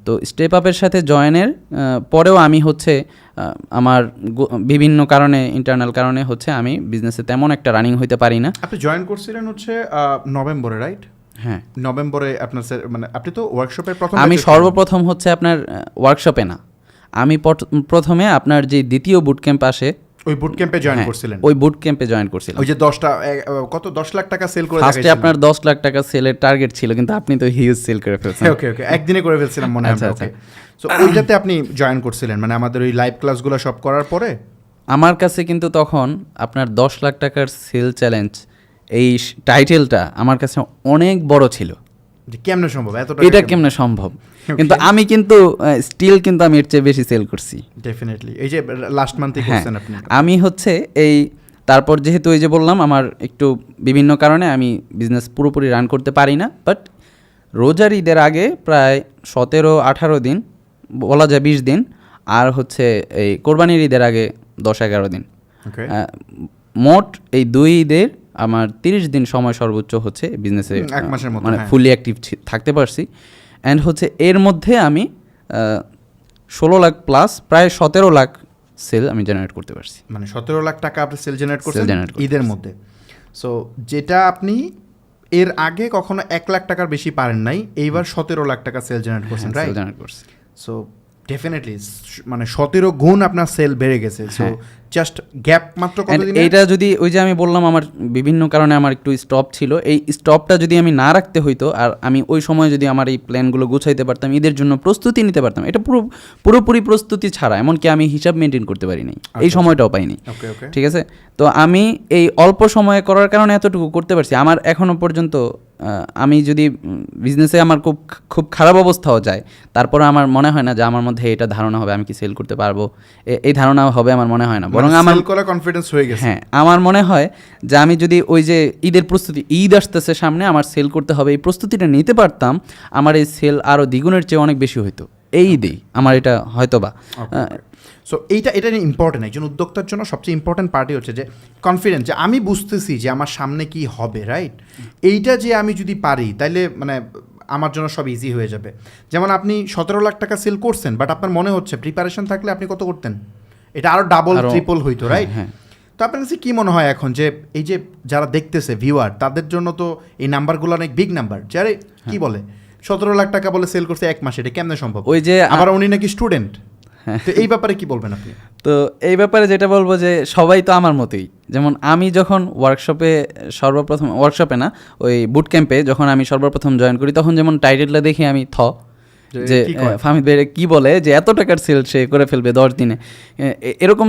তো স্টেপ আপের সাথে জয়েনের পরেও আমি হচ্ছে আমার বিভিন্ন কারণে, ইন্টারনাল কারণে হচ্ছে আমি বিজনেসে তেমন একটা রানিং হইতে পারি না। আপনি জয়েন করছিলেন হচ্ছে নভেম্বরে, রাইট? হ্যাঁ, নভেম্বরে আপনার মানে আপনি তো ওয়ার্কশপের প্রথম, আমি সর্বপ্রথম হচ্ছে আপনার ওয়ার্কশপে না, আমি প্রথমে আপনার যে দ্বিতীয় বুট ক্যাম্প আসে ওই বুট ক্যাম্পে জয়েন করছিলেন। ওই বুট ক্যাম্পে জয়েন করছিলাম। ওই যে 10 লাখ টাকা সেল করে ফার্স্টে আপনার 10 লাখ টাকা সেলের টার্গেট ছিল, কিন্তু আপনি তো হিউজ সেল করে ফেলছেন। ওকে একদিনে করে ফেলছিলাম মনে হয়। ওকে, সো ওইটাতে আপনি জয়েন করছিলেন মানে আমাদের ওই লাইভ ক্লাসগুলো সব করার পরে? আমার কাছে কিন্তু তখন আপনার 10 লাখ টাকার সেল চ্যালেঞ্জ এই টাইটেলটা আমার কাছে অনেক বড় ছিল। কেমনে সম্ভব এটা কেমনে সম্ভব? কিন্তু আমি কিন্তু স্টিল কিন্তু আমি এর চেয়ে বেশি সেল করছি ডেফিনেটলি। এই যে লাস্ট মান্থে করছেন আপনি। আমি হচ্ছে এই তারপর যেহেতু এই যে বললাম আমার একটু বিভিন্ন কারণে আমি বিজনেস পুরোপুরি রান করতে পারি না, বাট রোজার ঈদের আগে প্রায় 17-18 দিন, বলা যায় 20 দিন, আর হচ্ছে এই কোরবানির ঈদের আগে 10-11 দিন, মোট এই 2 ঈদের আমার 30 দিন সময় সর্বোচ্চ হচ্ছে বিজনেসে মানে ফুলি অ্যাক্টিভ থাকতে পারছি। অ্যান্ড হচ্ছে এর মধ্যে আমি 16 লাখ প্লাস প্রায় 17 লাখ সেল আমি জেনারেট করতে পারছি। মানে 17 লাখ টাকা আপনি সেল জেনারেট করছেন ঈদের মধ্যে। সো যেটা আপনি এর আগে কখনো 1 লাখ টাকার বেশি পারেন নাই, এইবার 17 লাখ টাকা সেল জেনারেট করছেন, রাইট? জেনারেট করছি। সো ডেফিনেটলি মানে 17 গুণ আপনার সেল বেড়ে গেছে। সো জাস্ট গ্যাপ মাত্র কতদিন? এইটা যদি ওই যে আমি বললাম আমার বিভিন্ন কারণে আমার একটু স্টপ ছিল, এই স্টপটা যদি আমি না রাখতে হইতো আর আমি ওই সময় যদি আমার এই প্ল্যানগুলো গুছাইতে পারতাম, ঈদের জন্য প্রস্তুতি নিতে পারতাম, এটা পুরোপুরি প্রস্তুতি ছাড়া, এমনকি আমি হিসাব মেনটেন করতে পারিনি, এই সময়টাও পাইনি, ঠিক আছে। তো আমি এই অল্প সময়ে করার কারণে এতটুকু করতে পারছি। আমার এখনো পর্যন্ত আমি যদি বিজনেসে আমার খুব খারাপ অবস্থাও যায়, তারপরে আমার মনে হয় না যে আমার মধ্যে এটা ধারণা হবে আমি কি সেল করতে পারবো, এই ধারণা হবে আমার মনে হয় না, বরং আমার কনফিডেন্স হয়ে গেছে। হ্যাঁ, আমার মনে হয় যে আমি যদি ওই যে ঈদের প্রস্তুতি, ঈদ আসতেছে সামনে, আমার সেল করতে হবে, এই প্রস্তুতিটা নিতে পারতাম, আমার এই সেল আরও দ্বিগুণের চেয়ে অনেক বেশি হইতো এই ঈদেই, আমার এটা হয়তো বা। সো এটা ইম্পর্টেন্ট, একজন উদ্যোক্তার জন্য সবচেয়ে ইম্পর্টেন্ট পার্টি হচ্ছে যে কনফিডেন্স, যে আমি বুঝতেছি যে আমার সামনে কি হবে, রাইট? এইটা যে আমি যদি পারি তাইলে মানে আমার জন্য সব ইজি হয়ে যাবে। যেমন আপনি 17 লাখ টাকা সেল করছেন, বাট আপনার মনে হচ্ছে প্রিপারেশন থাকলে আপনি কত করতেন? এটা আরও ডাবল ট্রিপল হইতো, রাইট? তো আপনার কাছে কী মনে হয় এখন যে এই যে যারা দেখতেছে ভিউয়ার, তাদের জন্য তো এই নাম্বারগুলো অনেক বিগ নাম্বার, যারে কি বলে 17 লাখ টাকা বলে সেল করছে 1 মাসে, এটা কেমনে সম্ভব? ওই যে আবার উনি নাকি স্টুডেন্ট, তো এই ব্যাপারে কি বলবেন আপনি? তো এই ব্যাপারে যেটা বলবো যে সবাই তো আমার মতোই, যেমন আমি যখন ওয়ার্কশপে না ওই বুট ক্যাম্পে যখন আমি সর্বপ্রথম জয়েন করি, তখন যেমন টাইটেলটা দেখে আমি যে ফাহমিদ ভাই কি বলে যে এত টাকার সেল সে করে ফেলবে 10 দিনে, এরকম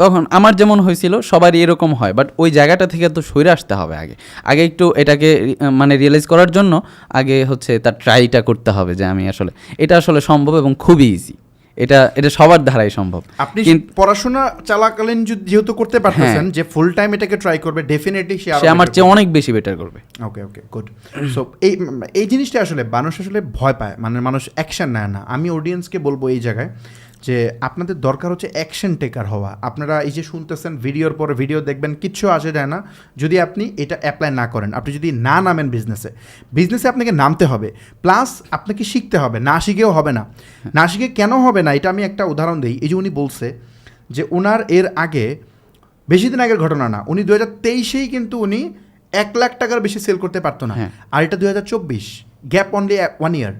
তখন আমার যেমন হয়েছিল সবারই এরকম হয়, বাট ওই জায়গাটা থেকে তো সরে আসতে হবে আগে একটু এটাকে মানে রিয়েলাইজ করার জন্য আগে হচ্ছে তার ট্রাইটা করতে হবে যে আমি আসলে এটা আসলে সম্ভব এবং খুবই ইজি, এটা সবার ধারাই সম্ভব। আপনি পড়াশোনা চালাকালীন যেহেতু করতে পারতেছেন, যে ফুল টাইম এটাকে ট্রাই করবে, ডেফিনেটলি সে আমার চেয়ে অনেক বেশি বেটার করবে। Okay good. সো এই জিনিসটা আসলে মানুষ আসলে ভয় পায়, মানে মানুষ অ্যাকশন নেয় না। আমি অডিয়েন্সকে বলবো এই জায়গায় যে আপনাদের দরকার হচ্ছে অ্যাকশন টেকার হওয়া। আপনারা এই যে শুনতেছেন, ভিডিওর পরে ভিডিও দেখবেন, কিচ্ছু আসে যায় না যদি আপনি এটা অ্যাপ্লাই না করেন। আপনি যদি না নামেন বিজনেসে আপনাকে নামতে হবে, প্লাস আপনাকে শিখতে হবে, না শিখেও হবে না। না শিখে কেন হবে না, এটা আমি একটা উদাহরণ দিই। এই যে উনি বলছে যে ওনার এর আগে, বেশি দিন আগের ঘটনা না, উনি 2023-এই কিন্তু উনি 1 লাখ টাকার বেশি সেল করতে পারতো না, আর এটা 2024, গ্যাপ অনলি 1 ইয়ার।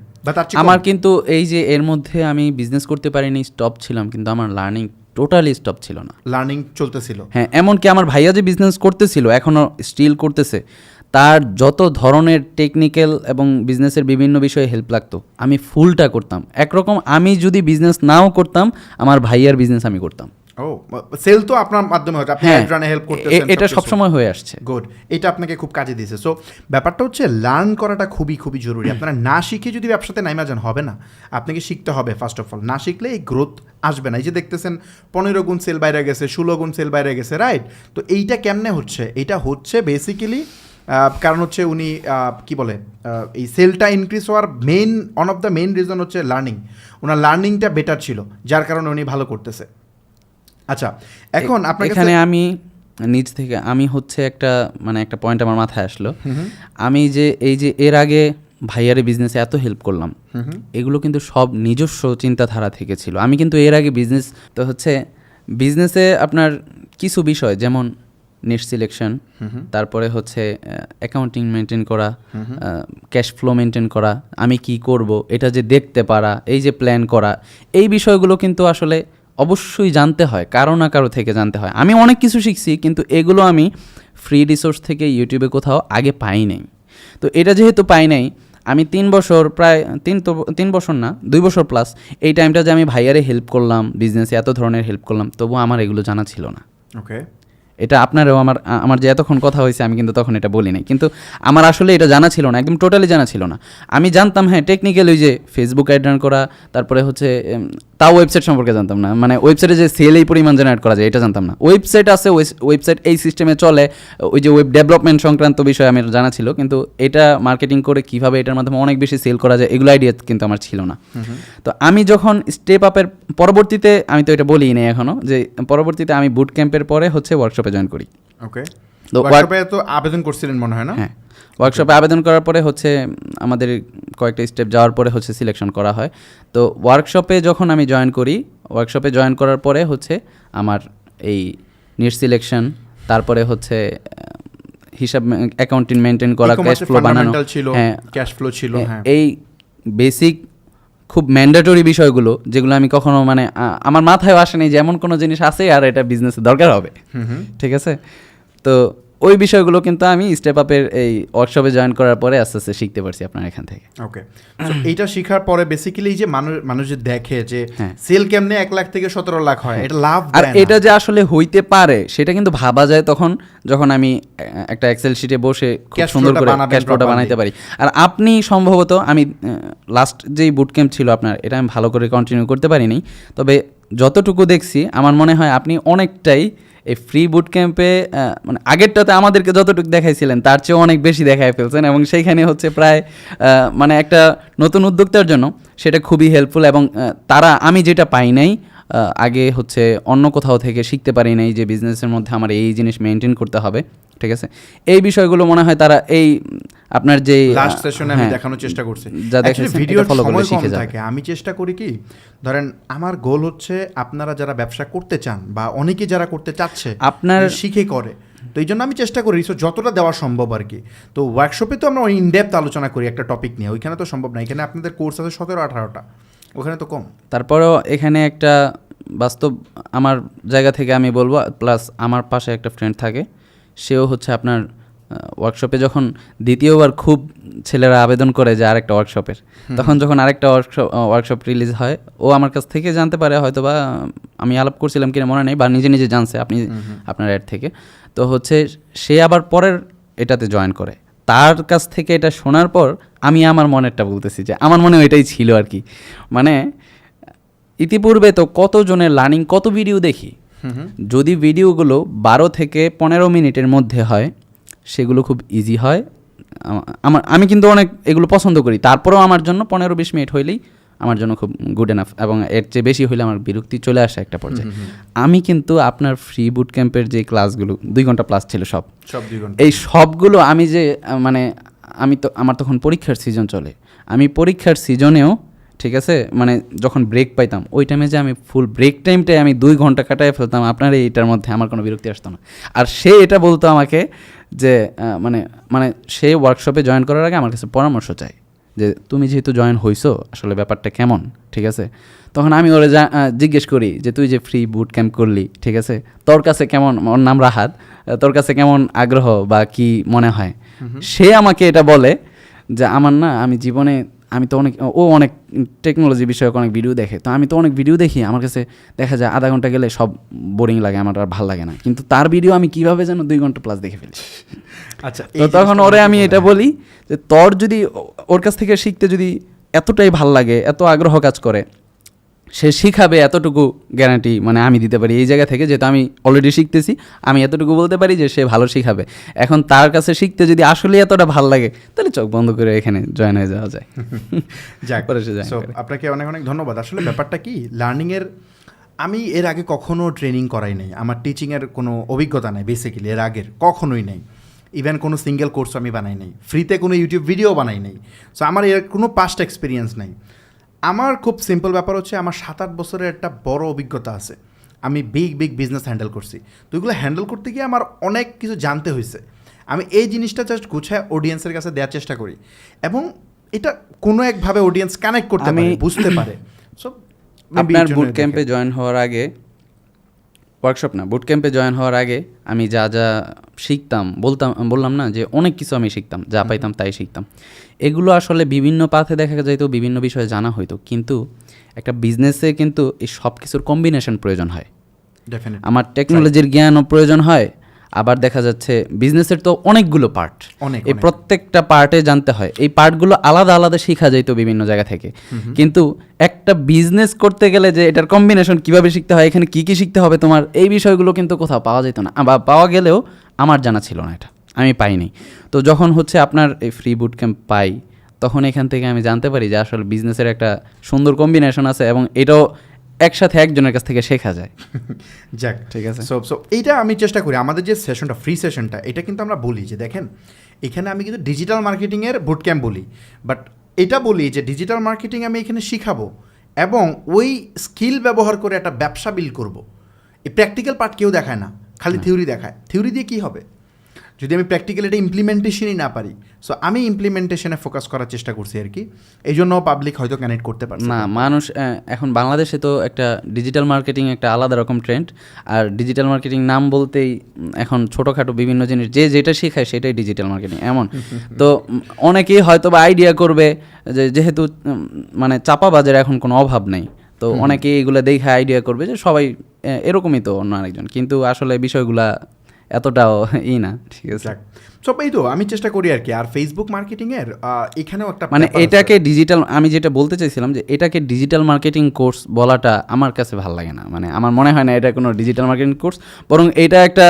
আমার কিন্তু এই যে এর মধ্যে আমি বিজনেস করতে পারিনি, স্টপ ছিলাম, কিন্তু আমার লার্নিং টোটালি স্টপ ছিল না, লার্নিং চলতেছিল। হ্যাঁ, এমনকি আমার ভাইয়া যে বিজনেস করতেছিল, এখনও স্টিল করতেছে, তার যত ধরনের টেকনিক্যাল এবং বিজনেসের বিভিন্ন বিষয়ে হেল্প লাগতো আমি ফুলটা করতাম। একরকম আমি যদি বিজনেস নাও করতাম, আমার ভাইয়ার বিজনেস আমি করতাম। ও সেল তো আপনার মাধ্যমে হচ্ছে, আপনি অ্যাড রানে হেল্প করতেছেন, এটা সবসময় হয়ে আসছে। গুড, এটা আপনাকে খুব কাজে দিয়েছে। সো ব্যাপারটা হচ্ছে লার্ন করাটা খুবই খুবই জরুরি। আপনারা না শিখে যদি ব্যবসাতে নাইমা যান হবে না, আপনাকে শিখতে হবে ফার্স্ট অফ অল। না শিখলে এই গ্রোথ আসবে না। এই যে দেখতেছেন 15 গুণ সেল বাইরে গেছে, 16 গুণ সেল বাইরে গেছে, রাইট? তো এইটা কেমনে হচ্ছে? এটা হচ্ছে বেসিক্যালি কারণ হচ্ছে উনি কি বলে এই সেলটা ইনক্রিজ হওয়ার main one of the main reason হচ্ছে লার্নিং। ওনার লার্নিংটা বেটার ছিল, যার কারণে উনি ভালো করতেছে। আচ্ছা, এখন আপনার এখানে আমি নিজ থেকে আমি হচ্ছে একটা পয়েন্ট আমার মাথায় আসলো। আমি যে এই যে এর আগে ভাইয়ারে বিজনেসে এত হেল্প করলাম, এগুলো কিন্তু সব নিজস্ব চিন্তাধারা থেকে ছিল। আমি কিন্তু এর আগে বিজনেস তো হচ্ছে বিজনেসে আপনার কিছু বিষয় যেমন নেট সিলেকশন, তারপরে হচ্ছে অ্যাকাউন্টিং মেনটেন করা, ক্যাশ ফ্লো মেনটেন করা, আমি কি করব এটা যে দেখতে পারা, এই যে প্ল্যান করা, এই বিষয়গুলো কিন্তু আসলে অবশ্যই জানতে হয়, কারো না কারো থেকে জানতে হয়। আমি অনেক কিছু শিখছি, কিন্তু এগুলো আমি ফ্রি রিসোর্স থেকে ইউটিউবে কোথাও আগে পাই নাই। তো এটা যেহেতু পাই নাই, আমি 3 বছর প্রায় 3 বছর না 2 বছর প্লাস এই টাইমটা যে আমি ভাইয়ারে হেল্প করলাম, বিজনেসে এত ধরনের হেল্প করলাম, তবু আমার এগুলো জানা ছিল না। ওকে, এটা আপনারও আমার যে এতক্ষণ কথা হয়েছে আমি কিন্তু তখন এটা বলি নাই, কিন্তু আমার আসলে এটা জানা ছিল না, একদম টোটালি জানা ছিল না। আমি জানতাম হ্যাঁ টেকনিক্যাল ওই যে ফেসবুক অ্যাড রান করা, তারপরে হচ্ছে তাও ওয়েবসাইট সম্পর্কে জানতাম না, মানে ওয়েবসাইটে যে সেল এই পরিমাণ জেনারেট করা যায় এটা জানতাম না। ওয়েবসাইট আছে, ওয়েবসাইট এই সিস্টেমে চলে, ওই যে ওয়েব ডেভেলপমেন্ট সংক্রান্ত বিষয় আমার জানা ছিল, কিন্তু এটা মার্কেটিং করে কীভাবে এটার মাধ্যমে অনেক বেশি সেল করা যায় এগুলো আইডিয়া কিন্তু আমার ছিল না। তো আমি যখন স্টেপ আপের পরবর্তীতে, আমি তো এটা বলিই নাই এখনও, যে পরবর্তীতে আমি বুট ক্যাম্পের পরে হচ্ছে ওয়ার্কশপে জয়েন করি। ওকে, তো ওয়ার্কশপে তো আবেদন করছিলেন মনে হয় না? হ্যাঁ, ওয়ার্কশপে আবেদন করার পরে হচ্ছে আমাদের কয়েকটা স্টেপ যাওয়ার পরে হচ্ছে সিলেকশন করা হয়। তো ওয়ার্কশপে যখন আমি জয়েন করি, ওয়ার্কশপে জয়েন করার পরে হচ্ছে আমার এই নিট সিলেকশন, তারপরে হচ্ছে হিসাব অ্যাকাউন্টিং মেনটেন করা, ক্যাশ ফ্লো বানানো, হ্যাঁ ক্যাশ ফ্লো ছিল, হ্যাঁ এই বেসিক খুব ম্যান্ডেটরি বিষয়গুলো যেগুলো আমি কখনো আমার মাথায় আসেনি যে এমন কোনো জিনিস আছে আর এটা বিজনেসে দরকার হবে, ঠিক আছে? তো ওই বিষয়গুলো কিন্তু আমি স্টেপ আপের এই ওয়ার্কশপে জয়েন করার পরে আস্তে আস্তে শিখতে পারছি আপনার এখান থেকে। ওকে, তো এইটা শেখার পরে বেসিক্যালি যে মানুষ যে দেখে যে সেল কেমনে 1 লাখ থেকে 17 লাখ হয়, এটা লাভ, আর এটা যে আসলে হইতে পারে সেটা কিন্তু ভাবা যায় তখন যখন আমি একটা এক্সেল শিটে বসে খুব সুন্দর করে ক্যাশ ফ্লোটা বানাইতে পারি। আর আপনি সম্ভবত, আমি লাস্ট যেই বুট ক্যাম্প ছিল আপনার, এটা আমি ভালো করে কন্টিনিউ করতে পারিনি, তবে যতটুকু দেখছি আমার মনে হয় আপনি অনেকটাই এই ফ্রি বুট ক্যাম্পে মানে আগেরটাতে আমাদেরকে যতটুকু দেখাইছিলেন তার চেয়ে অনেক বেশি দেখাই ফেলছেন, এবং সেইখানে হচ্ছে প্রায় মানে একটা নতুন উদ্যোক্তার জন্য সেটা খুবই হেল্পফুল। এবং তারা, আমি যেটা পাই নাই আগে হচ্ছে অন্য কোথাও থেকে শিখতে পারি নাই, যে বিজনেসের মধ্যে আমার এই জিনিস মেনটেন করতে হবে, ঠিক আছে? এই বিষয়গুলো মনে হয় তারা এই আপনার যে লাস্ট সেশনে আমি দেখানোর চেষ্টা করছি, ভিডিও ফলো করে শিখে থাকে। আমি চেষ্টা করি কি, ধরেন আমার গোল হচ্ছে আপনারা যারা ব্যবসা করতে চান বা অনেকে যারা করতে চাচ্ছে আপনার শিখে করে, তো এই জন্য আমি চেষ্টা করি রিসোর্স যতটা দেওয়া সম্ভব আর কি। তো ওয়ার্কশপে তো আমরা ইনডেপথ আলোচনা করি একটা টপিক নিয়ে, ওইখানে তো সম্ভব না। এখানে আপনাদের কোর্স আছে 17-18টা, ওখানে তো কম। তারপরেও এখানে একটা বাস্তব আমার জায়গা থেকে আমি বলবো, প্লাস আমার পাশে একটা ফ্রেন্ড থাকে, সেও হচ্ছে আপনার ওয়ার্কশপে যখন দ্বিতীয়বার খুব ছেলেরা আবেদন করে যে আরেকটা ওয়ার্কশপের, তখন যখন আরেকটা ওয়ার্কশপ রিলিজ হয়, ও আমার কাছ থেকে জানতে পারে, হয়তো বা আমি আলাপ করছিলাম কিনা মনে নেই, বা নিজে নিজে জানছে আপনার অ্যাড থেকে, তো হচ্ছে সে আবার পরের এটাতে জয়েন করে। তার কাছ থেকে এটা শোনার পর আমি আমার মনেরটা বলতেছি যে আমার মনে এটাই ছিল আর কি। মানে ইতিপূর্বে তো কতজনের লার্নিং, কত ভিডিও দেখি, যদি ভিডিওগুলো 12 থেকে 15 মিনিটের মধ্যে হয় সেগুলো খুব ইজি হয়। আমি কিন্তু অনেক এগুলো পছন্দ করি, তারপরেও আমার জন্য 15-20 মিনিট হইলেই আমার জন্য খুব গুড এনাফ, এবং এর চেয়ে বেশি হইলে আমার বিরক্তি চলে আসে একটা পর্যায়ে। আমি কিন্তু আপনার ফ্রি বুট ক্যাম্পের যে ক্লাসগুলো 2 ঘন্টা প্লাস ছিল সব 2 ঘন্টা, এই সবগুলো আমি যে মানে আমার তখন পরীক্ষার সিজন চলে, আমি পরীক্ষার সিজনেও, ঠিক আছে, মানে যখন ব্রেক পাইতাম ওই টাইমে যে আমি ফুল ব্রেক টাইমটাই আমি 2 ঘন্টা কাটায় ফেলতাম আপনার এইটার মধ্যে, আমার কোনো বিরক্তি আসতো না। আর সে এটা বলতো আমাকে যে মানে সে ওয়ার্কশপে জয়েন করার আগে আমার কাছে পরামর্শ চাই যে তুমি যেহেতু জয়েন হইছো আসলে ব্যাপারটা কেমন, ঠিক আছে? তখন আমি ওরে জিজ্ঞেস করি যে তুই যে ফ্রি বুট ক্যাম্প করলি, ঠিক আছে, তোর কাছে কেমন, ওর নাম রাহাত, তোর কাছে কেমন আগ্রহ বা কি মনে হয়? সে আমাকে এটা বলে যে আমার না, আমি জীবনে আমি তো অনেক টেকনোলজি বিষয়ক অনেক ভিডিও দেখে, তো আমি তো অনেক ভিডিও দেখি, আমার কাছে দেখা যায় আধা ঘন্টা গেলে সব বোরিং লাগে, আমার আর ভালো লাগে না। কিন্তু তার ভিডিও আমি কিভাবে যেন 2 ঘন্টা প্লাস দেখে ফেলি। আচ্ছা, তো তখন ওরে আমি এটা বলি যে তোর যদি ওর কাছ থেকে শিখতে যদি এতটাই ভাল লাগে, এত আগ্রহ কাজ করে, সে শিখাবে, এতটুকু গ্যারান্টি মানে আমি দিতে পারি এই জায়গা থেকে, যেহেতু আমি অলরেডি শিখতেছি, আমি এতটুকু বলতে পারি যে সে ভালো শিখাবে। এখন তার কাছে শিখতে যদি আসলে এতটা ভালো লাগে, তাহলে চোখ বন্ধ করে এখানে জয়েন হয়ে যাওয়া যায়। যাক, পরে সে join so করে। আপনাকে অনেক অনেক ধন্যবাদ। আসলে ব্যাপারটা কি, লার্নিংয়ের আমি এর আগে কখনো ট্রেনিং করাই নাই, আমার টিচিংয়ের কোনো অভিজ্ঞতা নাই বেসিক্যালি, এর আগের কখনোই নেই। ইভেন কোনো সিঙ্গেল কোর্স আমি বানাই নাই, ফ্রিতে কোনো ইউটিউব ভিডিও বানাই নাই। সো আমার এর কোনো পাস্ট এক্সপিরিয়েন্স নাই। আমার খুব সিম্পল ব্যাপার হচ্ছে, আমার 7-8 বছরের একটা বড় অভিজ্ঞতা আছে। আমি বিগ বিজনেস হ্যান্ডেল করছি। তো এগুলো হ্যান্ডেল করতে গিয়ে আমার অনেক কিছু জানতে হয়েছে। আমি এই জিনিসটা জাস্ট গুছায় অডিয়েন্সের কাছে দেওয়ার চেষ্টা করি, এবং এটা কোনো একভাবে অডিয়েন্স কানেক্ট করতে পারে, বুঝতে পারে। সো আপনার বুট ক্যাম্পে জয়েন হওয়ার আগে, ওয়ার্কশপ না, বুট ক্যাম্পে জয়েন হওয়ার আগে আমি যা যা শিখতাম, বললাম না যে অনেক কিছু আমি শিখতাম, যা পাইতাম তাই শিখতাম। এগুলো আসলে বিভিন্ন পাথে দেখা যাইতো, বিভিন্ন বিষয়ে জানা হইতো, কিন্তু একটা বিজনেসে কিন্তু এই সব কিছুর কম্বিনেশন প্রয়োজন হয়। আমার টেকনোলজির জ্ঞানও প্রয়োজন হয়, আবার দেখা যাচ্ছে বিজনেসের তো অনেকগুলো পার্ট, এই প্রত্যেকটা পার্টে জানতে হয়। এই পার্টগুলো আলাদা আলাদা শেখা যাইতো বিভিন্ন জায়গা থেকে, কিন্তু একটা বিজনেস করতে গেলে যে এটার কম্বিনেশন কিভাবে শিখতে হয়, এখানে কি কি শিখতে হবে তোমার, এই বিষয়গুলো কিন্তু কোথাও পাওয়া যেত না, বা পাওয়া গেলেও আমার জানা ছিল না, এটা আমি পাইনি। তো যখন হচ্ছে আপনার এই ফ্রি বুট ক্যাম্প পাই, তখন এখান থেকে আমি জানতে পারি যে আসলে বিজনেসের একটা সুন্দর কম্বিনেশন আছে, এবং এটাও একসাথে একজনের কাছ থেকে শেখা যায়। যাক, ঠিক আছে। সো এইটা আমি চেষ্টা করি, আমাদের যে সেশনটা, ফ্রি সেশনটা, এটা কিন্তু আমরা বলি যে দেখেন, এখানে আমি কিন্তু ডিজিটাল মার্কেটিংয়ের বুট ক্যাম্প বলি, বাট এটা বলি যে ডিজিটাল মার্কেটিং আমি এখানে শিখাবো, এবং ওই স্কিল ব্যবহার করে একটা ব্যবসা বিল্ড করবো। এই প্র্যাকটিক্যাল পার্ট কেউ দেখায় না, খালি থিওরি দেখায়। থিওরি দিয়ে কী হবে যদি আমি প্র্যাকটিক্যাল এটা ইমপ্লিমেন্টেশনই না পারি? সো আমি ইমপ্লিমেন্টেশনে ফোকাস করার চেষ্টা করছি আর কি, এই জন্য পাবলিক হয়তো কানেক্ট করতে পারছে না। মানুষ এখন বাংলাদেশে তো একটা ডিজিটাল মার্কেটিং একটা আলাদা রকম ট্রেন্ড, আর ডিজিটাল মার্কেটিং নাম বলতেই এখন ছোটোখাটো বিভিন্ন জিনিস যে যেটা শেখায় সেটাই ডিজিটাল মার্কেটিং এমন। তো অনেকেই হয়তো বা আইডিয়া করবে যে যেহেতু মানে চাপাবাজের এখন কোনো অভাব নেই, তো অনেকেই এগুলো দেখে আইডিয়া করবে যে সবাই এরকমই তো অন্য আরেকজন, কিন্তু আসলে বিষয়গুলা এতটাও না, ঠিক আছে। সব এই তো আমি চেষ্টা করি আর কি। আর ফেসবুক মার্কেটিংয়ের এখানেও একটা মানে এটাকে ডিজিটাল, আমি যেটা বলতে চাইছিলাম যে এটাকে ডিজিটাল মার্কেটিং কোর্স বলাটা আমার কাছে ভালো লাগে না, মানে আমার মনে হয় না এটা কোনো ডিজিটাল মার্কেটিং কোর্স, বরং এটা একটা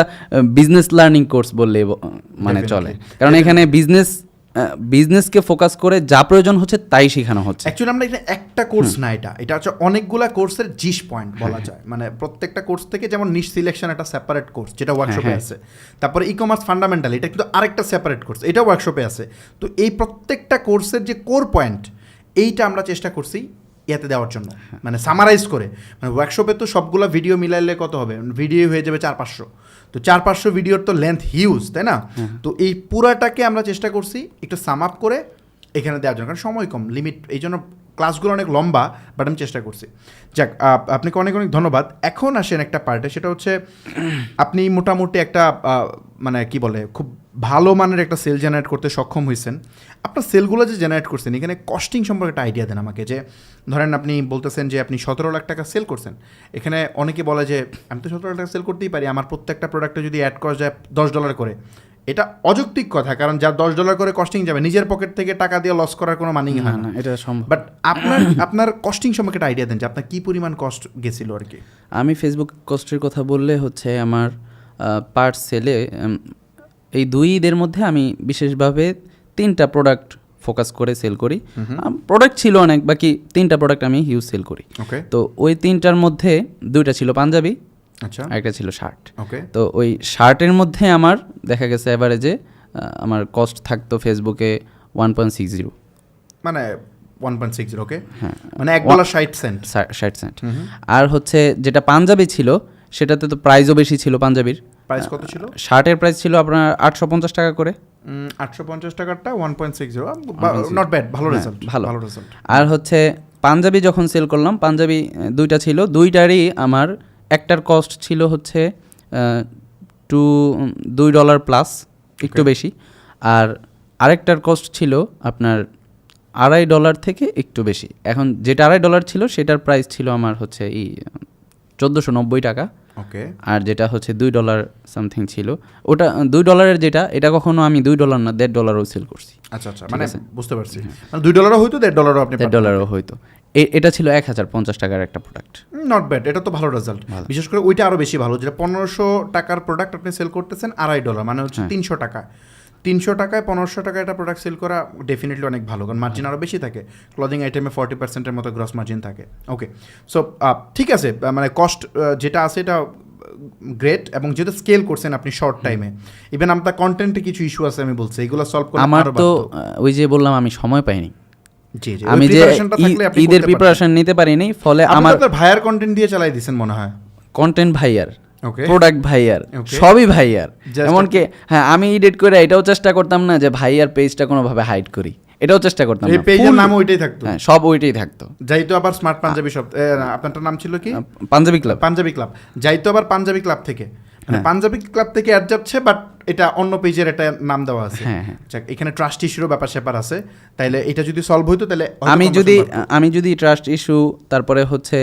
বিজনেস লার্নিং কোর্স বললে মানে চলে, কারণ এখানে বিজনেসকে ফোকাস করে যা প্রয়োজন হচ্ছে তাই শেখানো হচ্ছে। অ্যাকচুয়ালি আমরা এখানে একটা কোর্স না, এটা হচ্ছে অনেকগুলা কোর্সের জিস পয়েন্ট বলা যায়। মানে প্রত্যেকটা কোর্স থেকে যেমন নিশ সিলেকশন একটা সেপারেট কোর্স যেটা ওয়ার্কশপে আছে, তারপরে ই কমার্স ফান্ডামেন্টাল এটা কিন্তু আরেকটা সেপারেট কোর্স, এটা ওয়ার্কশপে আছে। তো এই প্রত্যেকটা কোর্সের যে কোর পয়েন্ট, এইটা আমরা চেষ্টা করছি ইয়াতে দেওয়ার জন্য, মানে সামারাইজ করে। মানে ওয়ার্কশপে তো সবগুলো ভিডিও মিলাইলে কত হবে, ভিডিও হয়ে যাবে 400-500, তো 400-500 ভিডিওর তো লেন্থ হিউজ, তাই না? তো এই পুরাটাকে আমরা চেষ্টা করছি একটু সাম আপ করে এখানে দেওয়ার জন্য, কারণ সময় কম, লিমিট, এই জন্য ক্লাসগুলো অনেক লম্বা, বাট আমি চেষ্টা করছি। যাক, আপনাকে অনেক অনেক ধন্যবাদ। এখন আসেন একটা পার্টে, সেটা হচ্ছে আপনি মোটামুটি একটা মানে কি বলে খুব ভালো মানের একটা সেল জেনারেট করতে সক্ষম হয়েছেন। আপনার সেলগুলো যে জেনারেট করছেন, এখানে কস্টিং সম্পর্কে একটা আইডিয়া দেন আমাকে। যে ধরেন আপনি বলতেছেন যে আপনি 17 লাখ টাকা সেল করছেন, এখানে অনেকে বলে যে আমি তো 17 লাখ টাকা সেল করতেই পারি, আমার প্রত্যেকটা প্রোডাক্টে যদি অ্যাড করা যায় $10 করে। এটা অযৌক্তিক কথা, কারণ যার $10 করে কস্টিং যাবে, নিজের পকেট থেকে টাকা দিয়ে লস করার কোনো মানেই হয় না, এটা সম্ভব। বাট আপনার কস্টিং সম্পর্কে একটা আইডিয়া দেন যে আপনার কী পরিমাণ কস্ট গেছিল আর কি। আমি ফেসবুক কস্টের কথা বললে হচ্ছে আমার পার সেলে এই 2 ঈদের মধ্যে আমি বিশেষভাবে 3টা প্রোডাক্ট ফোকাস করে সেল করি। প্রোডাক্ট ছিল অনেক, বাকি 3টা প্রোডাক্ট আমি হিউজ সেল করি। তো ওই 3টার মধ্যে 2টা ছিল পাঞ্জাবি, আচ্ছা, একটা ছিল শার্ট। তো ওই শার্টের মধ্যে আমার দেখা গেছে এভারেজে আমার কস্ট থাকতো ফেসবুকে 1.60, মানে 1.60, ওকে, হ্যাঁ, মানে $1.60। আর হচ্ছে যেটা পাঞ্জাবি ছিল সেটাতে তো প্রাইসও বেশি ছিল। পাঞ্জাবির প্রাইস কত ছিল? শার্টের প্রাইস ছিল আপনার 850 টাকা করে। 850 টাকাটা 1.60, নট ব্যাড, ভালো রেজাল্ট, ভালো রেজাল্ট। আর হচ্ছে পাঞ্জাবি যখন সেল করলাম, পাঞ্জাবি 2টা ছিল, 2টারই আমার একটার কস্ট ছিল হচ্ছে $2 প্লাস, একটু বেশি, আর আরেকটার কস্ট ছিল আপনার $2.5 থেকে একটু বেশি। এখন যেটা $2.5 ছিল সেটার প্রাইস ছিল আমার হচ্ছে $1,490, ওকে। আর যেটা হচ্ছে $2 সামথিং ছিল, ওটা $2 যেটা, এটা কখনো আমি $2 না $1.5 সেল করছি। আচ্ছা আচ্ছা, মানে বুঝতে পারছি, মানে $2 হইতো $1.5 আপনি $1.5 হয়তো। এটা ছিল $1,050 একটা প্রোডাক্ট। নট ব্যাড, এটা তো ভালো রেজাল্ট। বিশেষ করে ওইটা আরও বেশি ভালো, যেটা $1,500 প্রোডাক্ট আপনি সেল করতেছেন $2.5, মানে হচ্ছে $300। 300 টাকায় 1500 টাকা একটা প্রোডাক্ট সেল করা ডেফিনেটলি অনেক ভালো, কারণ মার্জিন আরও বেশি থাকে। ক্লদিং আইটেমে 40%-এর মতো গ্রস মার্জিন থাকে। ওকে, সো ঠিক আছে, মানে কস্ট যেটা আছে এটা গ্রেট, এবং যেটা স্কেল করছেন আপনি শর্ট টাইমে, ইভেন আপনার কন্টেন্টে কিছু ইস্যু আছে আমি বলছি, এগুলো সলভ করে আমার তো ওই যে বললাম আমি সময় পাইনি, জি জি, আমি যে ঈদের প্রিপারেশন নিতে পারিনি, ফলে আমার ভাইয়ার কন্টেন্ট দিয়ে চালাই দিয়েছেন মনে হয়। কন্টেন্ট ভাইয়ার, ওকে, প্রোডাক্ট ভাইয়ার, সবই ভাইয়ার। এমনকি হ্যাঁ, আমি এডিট করে এটাও চেষ্টা করতাম না যে ভাইয়ার পেজটা কোনোভাবে হাইড করি, এটাও চেষ্টা করতাম না। এই পেজের নাম ওইটাই থাকতো, হ্যাঁ সব ওইটাই থাকতো। যাইতো আবার স্মার্ট পাঞ্জাবি শপ, আপনারটার নাম ছিল কি? পাঞ্জাবি ক্লাব। পাঞ্জাবি ক্লাব, যাইতো আবার পাঞ্জাবি ক্লাব থেকে, মানে পাঞ্জাবি ক্লাব থেকে অ্যাড যাচ্ছে, বাট এটা অন্য পেজের একটা নাম দেওয়া আছে। হ্যাঁ হ্যাঁ, এখানে ট্রাস্ট ইস্যুরও ব্যাপার স্যাপার আছে, তাইলে এটা যদি সলভ হইতো তাহলে আমি যদি ট্রাস্ট ইস্যু, তারপরে হচ্ছে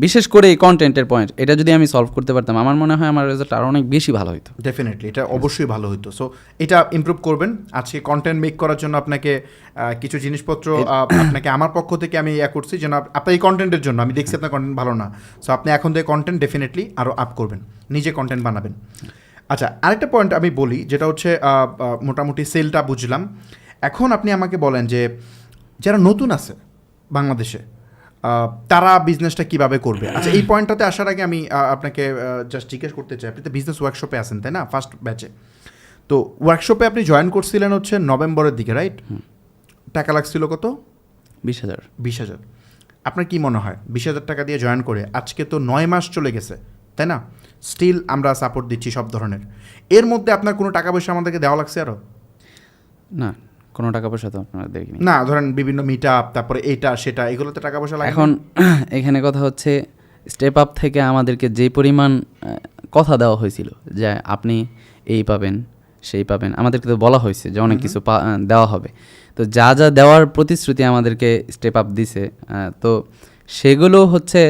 বিশেষ করে এই কন্টেন্টের পয়েন্ট, এটা যদি আমি সলভ করতে পারতাম, আমার মনে হয় আমার রেজাল্ট আরও অনেক বেশি ভালো হতো। ডেফিনেটলি এটা অবশ্যই ভালো হতো। সো এটা ইমপ্রুভ করবেন। আজকে কন্টেন্ট মেক করার জন্য আপনাকে কিছু জিনিসপত্র আপনাকে আমার পক্ষ থেকে আমি করছি, যেন আপনার এই কন্টেন্টের জন্য আমি দেখছি আপনার কন্টেন্ট ভালো না, সো আপনি এখন থেকে কন্টেন্ট ডেফিনেটলি আরও আপ করবেন, নিজে কন্টেন্ট বানাবেন। আচ্ছা, আরেকটা পয়েন্ট আমি বলি, যেটা হচ্ছে মোটামুটি সেলটা বুঝলাম। এখন আপনি আমাকে বলেন যে যারা নতুন আছে বাংলাদেশে, তারা বিজনেসটা কিভাবে করবে। আচ্ছা, এই পয়েন্টটাতে আসার আগে আমি আপনাকে জাস্ট জিজ্ঞেস করতে চাই, আপনি তো বিজনেস ওয়ার্কশপে আছেন তাই না, ফার্স্ট ব্যাচে? তো ওয়ার্কশপে আপনি জয়েন করছিলেন হচ্ছে নভেম্বরের দিকে, রাইট? টাকা লাগছিল কত? 20,000। 20,000। আপনার কি মনে হয় 20,000 টাকা দিয়ে জয়েন করে আজকে তো 9 মাস চলে গেছে, তাই না? স্টিল আমরা সাপোর্ট দিচ্ছি সব ধরনের। এর মধ্যে আপনার কোনো টাকা পয়সা আমাদেরকে দেওয়া লাগছে আরও? না, কোনো টাকা পয়সা তো আপনারা দেখিনি। না, ধরেন বিভিন্ন মিট আপ, তারপরে এইটা সেটা, এগুলোতে টাকা পয়সা লাগে। এখন এখানে কথা হচ্ছে, স্টেপ আপ থেকে আমাদেরকে যে পরিমাণ কথা দেওয়া হয়েছিল যে আপনি এই পাবেন সেই পাবেন, আমাদেরকে তো বলা হয়েছে যে অনেক কিছু দেওয়া হবে, তো যা যা দেওয়ার প্রতিশ্রুতি আমাদেরকে স্টেপ আপ দিছে, তো সেগুলো হচ্ছে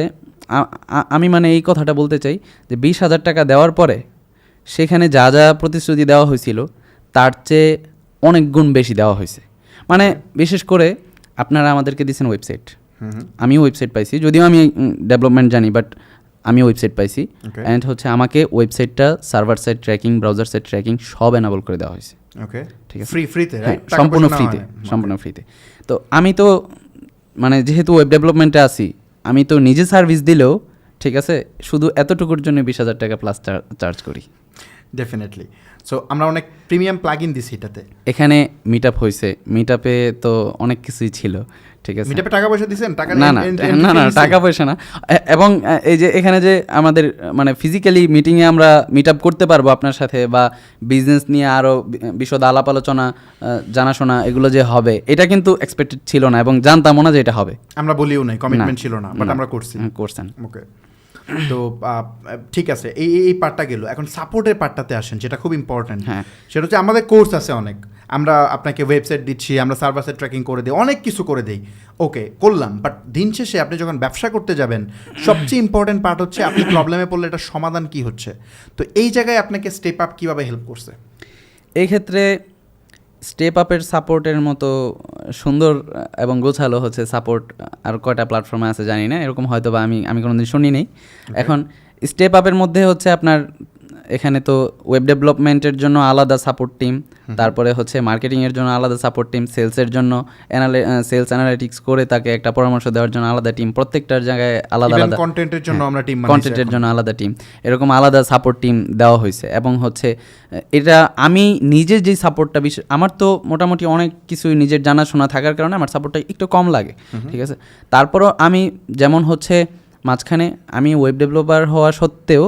আমি মানে এই কথাটা বলতে চাই যে 20,000 টাকা দেওয়ার পরে সেখানে যা যা প্রতিশ্রুতি দেওয়া হয়েছিল তার চেয়ে অনেক গুণ বেশি দেওয়া হয়েছে। মানে বিশেষ করে আপনারা আমাদেরকে দিয়েছেন ওয়েবসাইট, আমিও ওয়েবসাইট পাইছি, যদিও আমি ডেভেলপমেন্ট জানি, বাট আমি ওয়েবসাইট পাইছি। অ্যান্ড হচ্ছে আমাকে ওয়েবসাইটটা server side tracking, browser side tracking সব এনাবল করে দেওয়া হয়েছে। ওকে, ঠিক আছে, ফ্রিতে, সম্পূর্ণ ফ্রিতে, সম্পূর্ণ ফ্রিতে। তো আমি তো মানে যেহেতু ওয়েব ডেভেলপমেন্টে আছি, আমি তো নিজে সার্ভিস দিলেও ঠিক আছে, শুধু এতটুকুর জন্য 20,000 টাকা প্লাস চার্জ করি। ডেফিনেটলি। সো আমরা অনেক প্রিমিয়াম প্লাগইন দিছি এটাতে। এখানে মিট আপ হয়েছে, মিট আপে তো অনেক কিছুই ছিল, ঠিক আছে। মিট আপে টাকা পয়সা দিয়েছেন? টাকা না না, টাকা পয়সা না। এবং এই যে এখানে যে আমাদের মানে ফিজিক্যালি মিটিংয়ে আমরা মিট আপ করতে পারবো আপনার সাথে, বা বিজনেস নিয়ে আরও বিশদ আলাপ আলোচনা, জানাশোনা এগুলো যে হবে, এটা কিন্তু এক্সপেক্টেড ছিল না, এবং জানতামও না যে এটা হবে। আমরা বলিও নাই, কমিটমেন্ট ছিল না, বাট আমরা করছেন। ওকে, তো ঠিক আছে, এই পার্টটা গেল। এখন সাপোর্টের পার্টটাতে আসেন, যেটা খুব ইম্পর্ট্যান্ট। হ্যাঁ, সেটা হচ্ছে আমাদের কোর্স আছে অনেক, আমরা আপনাকে ওয়েবসাইট দিচ্ছি, আমরা সার্ভার সাইড ট্র্যাকিং করে দিই, অনেক কিছু করে দিই। ওকে, করলাম, বাট দিন শেষে আপনি যখন ব্যবসা করতে যাবেন, সবচেয়ে ইম্পর্টেন্ট পার্ট হচ্ছে আপনি প্রবলেমে পড়লে এটা সমাধান কি হচ্ছে। তো এই জায়গায় আপনাকে স্টেপ আপ কীভাবে হেল্প করছে? এই ক্ষেত্রে স্টেপ আপের সাপোর্টের মতো সুন্দর এবং গোছালো হচ্ছে সাপোর্ট আর কয়টা প্ল্যাটফর্মে আছে জানি না, এরকম হয়তো বা আমি কোনোদিন শুনি নেই। এখন স্টেপ আপের মধ্যে হচ্ছে আপনার এখানে তো ওয়েব ডেভেলপমেন্টের জন্য আলাদা সাপোর্ট টিম, তারপরে হচ্ছে মার্কেটিংয়ের জন্য আলাদা সাপোর্ট টিম, সেলসের জন্য সেলস অ্যানালিটিক্স করে তাকে একটা পরামর্শ দেওয়ার জন্য আলাদা টিম, প্রত্যেকটার জায়গায় আলাদা আলাদা, কন্টেন্টের জন্য আমরা টিম, কন্টেন্টের জন্য আলাদা টিম, এরকম আলাদা সাপোর্ট টিম দেওয়া হয়েছে। এবং হচ্ছে এটা আমি নিজে যেই সাপোর্টটা, আমার তো মোটামুটি অনেক কিছুই নিজের জানাশোনা থাকার কারণে আমার সাপোর্টটা একটু কম লাগে, ঠিক আছে। তারপরও আমি যেমন হচ্ছে মাঝখানে আমি ওয়েব ডেভেলপার হওয়া সত্ত্বেও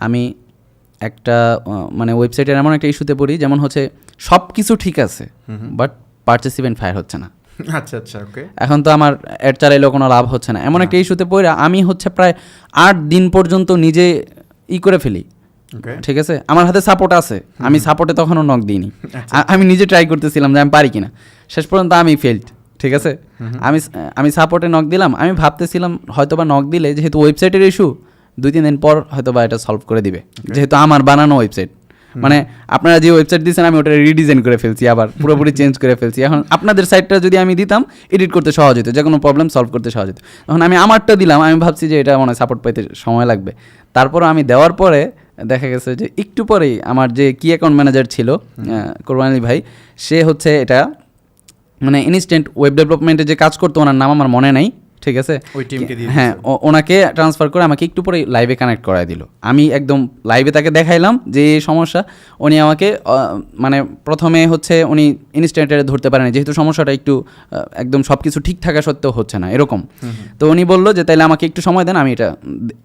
আমি একটা মানে ওয়েবসাইটের এমন একটা ইস্যুতে পড়ি, যেমন হচ্ছে সব কিছু ঠিক আছে বাট পারচেস ইভেন্ট ফায়ার হচ্ছে না। আচ্ছা আচ্ছা, ওকে। এখন তো আমার অ্যাড চালাইলেও কোনো লাভ হচ্ছে না, এমন একটা ইস্যুতে পড়ে আমি হচ্ছে প্রায় 8 দিন পর্যন্ত নিজে করে ফেলি, ঠিক আছে। আমার হাতে সাপোর্ট আছে, আমি সাপোর্টে তখনও নক দিইনি, আমি নিজে ট্রাই করতেছিলাম যে আমি পারি কিনা, শেষ পর্যন্ত আমি ফেলড, ঠিক আছে, আমি সাপোর্টে নক দিলাম, আমি ভাবতেছিলাম হয়তো বা নক দিলে যেহেতু ওয়েবসাইটের ইস্যু 2-3 দিন পর হয়তো বা এটা সলভ করে দিবে, যেহেতু আমার বানানো ওয়েবসাইট। মানে আপনারা যে ওয়েবসাইট দিয়েছেন আমি ওটা রিডিজাইন করে ফেলছি, আবার পুরোপুরি চেঞ্জ করে ফেলছি। এখন আপনাদের সাইটটা যদি আমি দিতাম এডিট করতে সহজ হতো, যে কোনো প্রবলেম সলভ করতে সহজ হতো। এখন আমি আমারটা দিলাম, আমি ভাবছি যে এটা মনে হয় সাপোর্ট পাইতে সময় লাগবে। তারপর আমি দেওয়ার পরে দেখা গেছে যে একটু পরেই আমার যে কি অ্যাকাউন্ট ম্যানেজার ছিল কোরবান আলী ভাই, সে হচ্ছে এটা মানে ইনস্ট্যান্ট ওয়েব ডেভেলপমেন্টে যে কাজ করতো, ওনার নাম আমার মনে নাই, ঠিক আছে, ওই টিমকে দিয়ে হ্যাঁ, ওনাকে ট্রান্সফার করে আমাকে একটু পরে লাইভে কানেক্ট করায় দিল। আমি একদম লাইভে তাকে দেখাইলাম যে এই সমস্যা। উনি আমাকে মানে প্রথমে হচ্ছে উনি ইনস্ট্যান্টে ধরতে পারেনি, যেহেতু সমস্যাটা একটু একদম সব কিছু ঠিক থাকা সত্ত্বেও হচ্ছে না এরকম। তো উনি বললো যে তাইলে আমাকে একটু সময় দেন, আমি এটা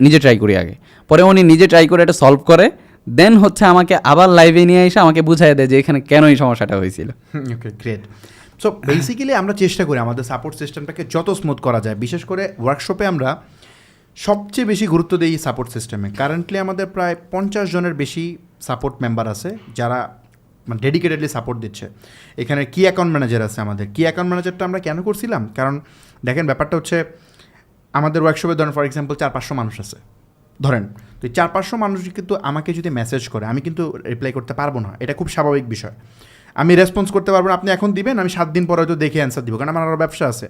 নিজে ট্রাই করি আগে। পরে উনি নিজে ট্রাই করে এটা সলভ করে দেন হচ্ছে আমাকে আবার লাইভে নিয়ে এসে আমাকে বুঝাই দেয় যে এখানে কেন এই সমস্যাটা হয়েছিল। ওকে, গ্রেট। সো বেসিক্যালি আমরা চেষ্টা করি আমাদের সাপোর্ট সিস্টেমটাকে যত স্মুথ করা যায়। বিশেষ করে ওয়ার্কশপে আমরা সবচেয়ে বেশি গুরুত্ব দিই সাপোর্ট সিস্টেমে। কারেন্টলি আমাদের প্রায় 50 জনের বেশি সাপোর্ট মেম্বার আছে যারা মানে ডেডিকেটেডলি সাপোর্ট দিচ্ছে। এখানে কি অ্যাকাউন্ট ম্যানেজার আছে আমাদের। কি অ্যাকাউন্ট ম্যানেজারটা আমরা কেন করছিলাম, কারণ দেখেন ব্যাপারটা হচ্ছে আমাদের ওয়ার্কশপে ধরেন ফর এক্সাম্পল 400-500 মানুষ আছে ধরেন, তো এই 400-500 মানুষ কিন্তু আমাকে যদি মেসেজ করে আমি কিন্তু রিপ্লাই করতে পারবো না, এটা খুব স্বাভাবিক বিষয়। আমি রেসপন্স করতে পারবো না, আপনি এখন দিবেন, আমি 7 দিন পরে হয়তো দেখে অ্যান্সার দিব, কারণ আমার আরও ব্যবসা আছে।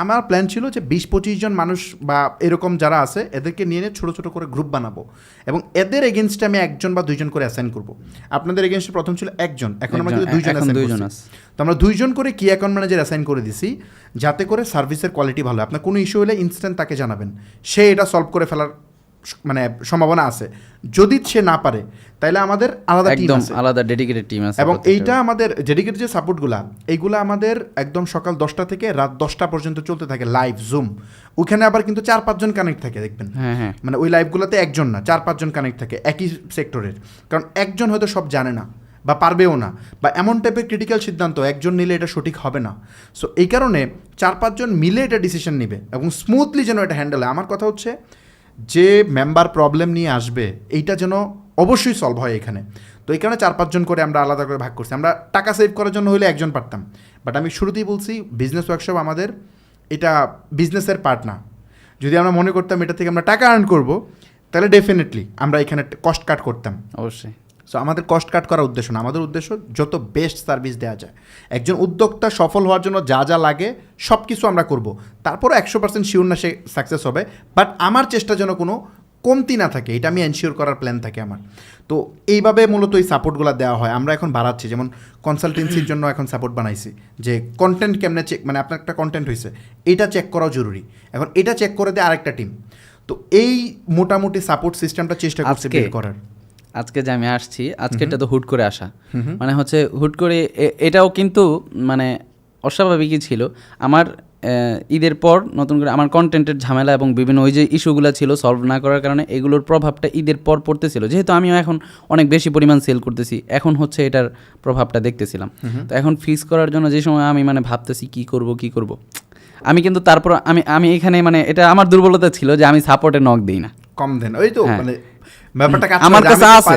আমার প্ল্যান ছিল যে 20-25 জন মানুষ বা এরকম যারা আছে এদেরকে নিয়ে ছোটো ছোটো করে গ্রুপ বানাবো এবং এদের এগেনস্টে আমি 1 বা 2 করে অ্যাসাইন করবো। আপনাদের এগেনস্টে প্রথম ছিল 1 জন, এখন আমরা কিন্তু 2 অ্যাসাইন করছি। তো আমরা 2 করে কি অ্যাকাউন্ট ম্যানেজার অ্যাসাইন করে দিছি, যাতে করে সার্ভিসের কোয়ালিটি ভালো হয়। আপনার কোনো ইস্যু হলে ইনস্ট্যান্ট তাকে জানাবেন, সে এটা সলভ করে ফেলার মানে সম্ভাবনা আছে। যদি সে না পারে তাহলে আমাদের আলাদা টিম আছে, আলাদা ডেডিকেটেড টিম আছে। এবং এইটা আমাদের ডেডিকেটেড যে সাপোর্টগুলা এইগুলো আমাদের একদম সকাল 10টা থেকে রাত 10টা পর্যন্ত চলতে থাকে লাইভ জুম। ওখানে আবার কিন্তু 4-5 জন কানেক্ট থাকে দেখবেন, মানে ওই লাইভগুলোতে 1 জন না 4-5 জন কানেক্ট থাকে একই সেক্টরের। কারণ একজন হয়তো সব জানে না বা পারবেও না, বা এমন টাইপের ক্রিটিক্যাল সিদ্ধান্ত একজন নিলে এটা সঠিক হবে না। সো এই কারণে 4-5 জন মিলে এটা ডিসিশন নেবে এবং স্মুথলি যেন এটা হ্যান্ডেল হয়। আমার কথা হচ্ছে যে মেম্বার প্রবলেম নিয়ে আসবে এইটা যেন অবশ্যই সলভ হয় এখানে। তো এই কারণে 4-5 জন করে আমরা আলাদা করে ভাগ করছি। আমরা টাকা সেভ করার জন্য হলে 1 জন পারতাম, বাট আমি শুরুতেই বলছি বিজনেস ওয়ার্কশপ আমাদের এটা বিজনেসের পার্ট না। যদি আমরা মনে করতাম এটা থেকে আমরা টাকা আর্ন করবো, তাহলে ডেফিনেটলি আমরা এখানে কস্ট কাট করতাম অবশ্যই। সো আমাদের কস্ট কাট করার উদ্দেশ্য না, আমাদের উদ্দেশ্য যত বেস্ট সার্ভিস দেওয়া যায়। একজন উদ্যোক্তা সফল হওয়ার জন্য যা যা লাগে সব কিছু আমরা করব, তারপরও 100% শিওর না সে সাকসেস হবে, বাট আমার চেষ্টা যেন কোনো কমতি না থাকে এটা আমি এনশিওর করার প্ল্যান থাকে আমার। তো এইভাবে মূলত এই সাপোর্টগুলো দেওয়া হয়। আমরা এখন বাড়াচ্ছি, যেমন কনসালটেন্সির জন্য এখন সাপোর্ট বানাইছি, যে কন্টেন্ট কেমনে চেক, মানে আপনার একটা কন্টেন্ট হয়েছে এটা চেক করাও জরুরি, এখন এটা চেক করে দেয় আরেকটা টিম। তো এই মোটামুটি সাপোর্ট সিস্টেমটা চেষ্টা করছি বিল্ড করার। আজকে যে আমি আসছি, আজকেরটা তো হুট করে আসা, মানে হচ্ছে হুট করে এটাও কিন্তু মানে অস্বাভাবিকই ছিল। আমার ঈদের পর নতুন করে আমার কন্টেন্টের ঝামেলা এবং বিভিন্ন ওই যে ইস্যুগুলো ছিল সলভ না করার কারণে এগুলোর প্রভাবটা ঈদের পর পড়তেছিল। যেহেতু আমিও এখন অনেক বেশি পরিমাণ সেল করতেছি, এখন হচ্ছে এটার প্রভাবটা দেখতেছিলাম। তো এখন ফিক্স করার জন্য যে সময় আমি মানে ভাবতেছি কি করব আমি কিন্তু তারপর আমি এখানে মানে এটা আমার দুর্বলতা ছিল যে আমি সাপোর্টে নক দিই না, কম দেন ওই তো মানে আমার কাছে আছে,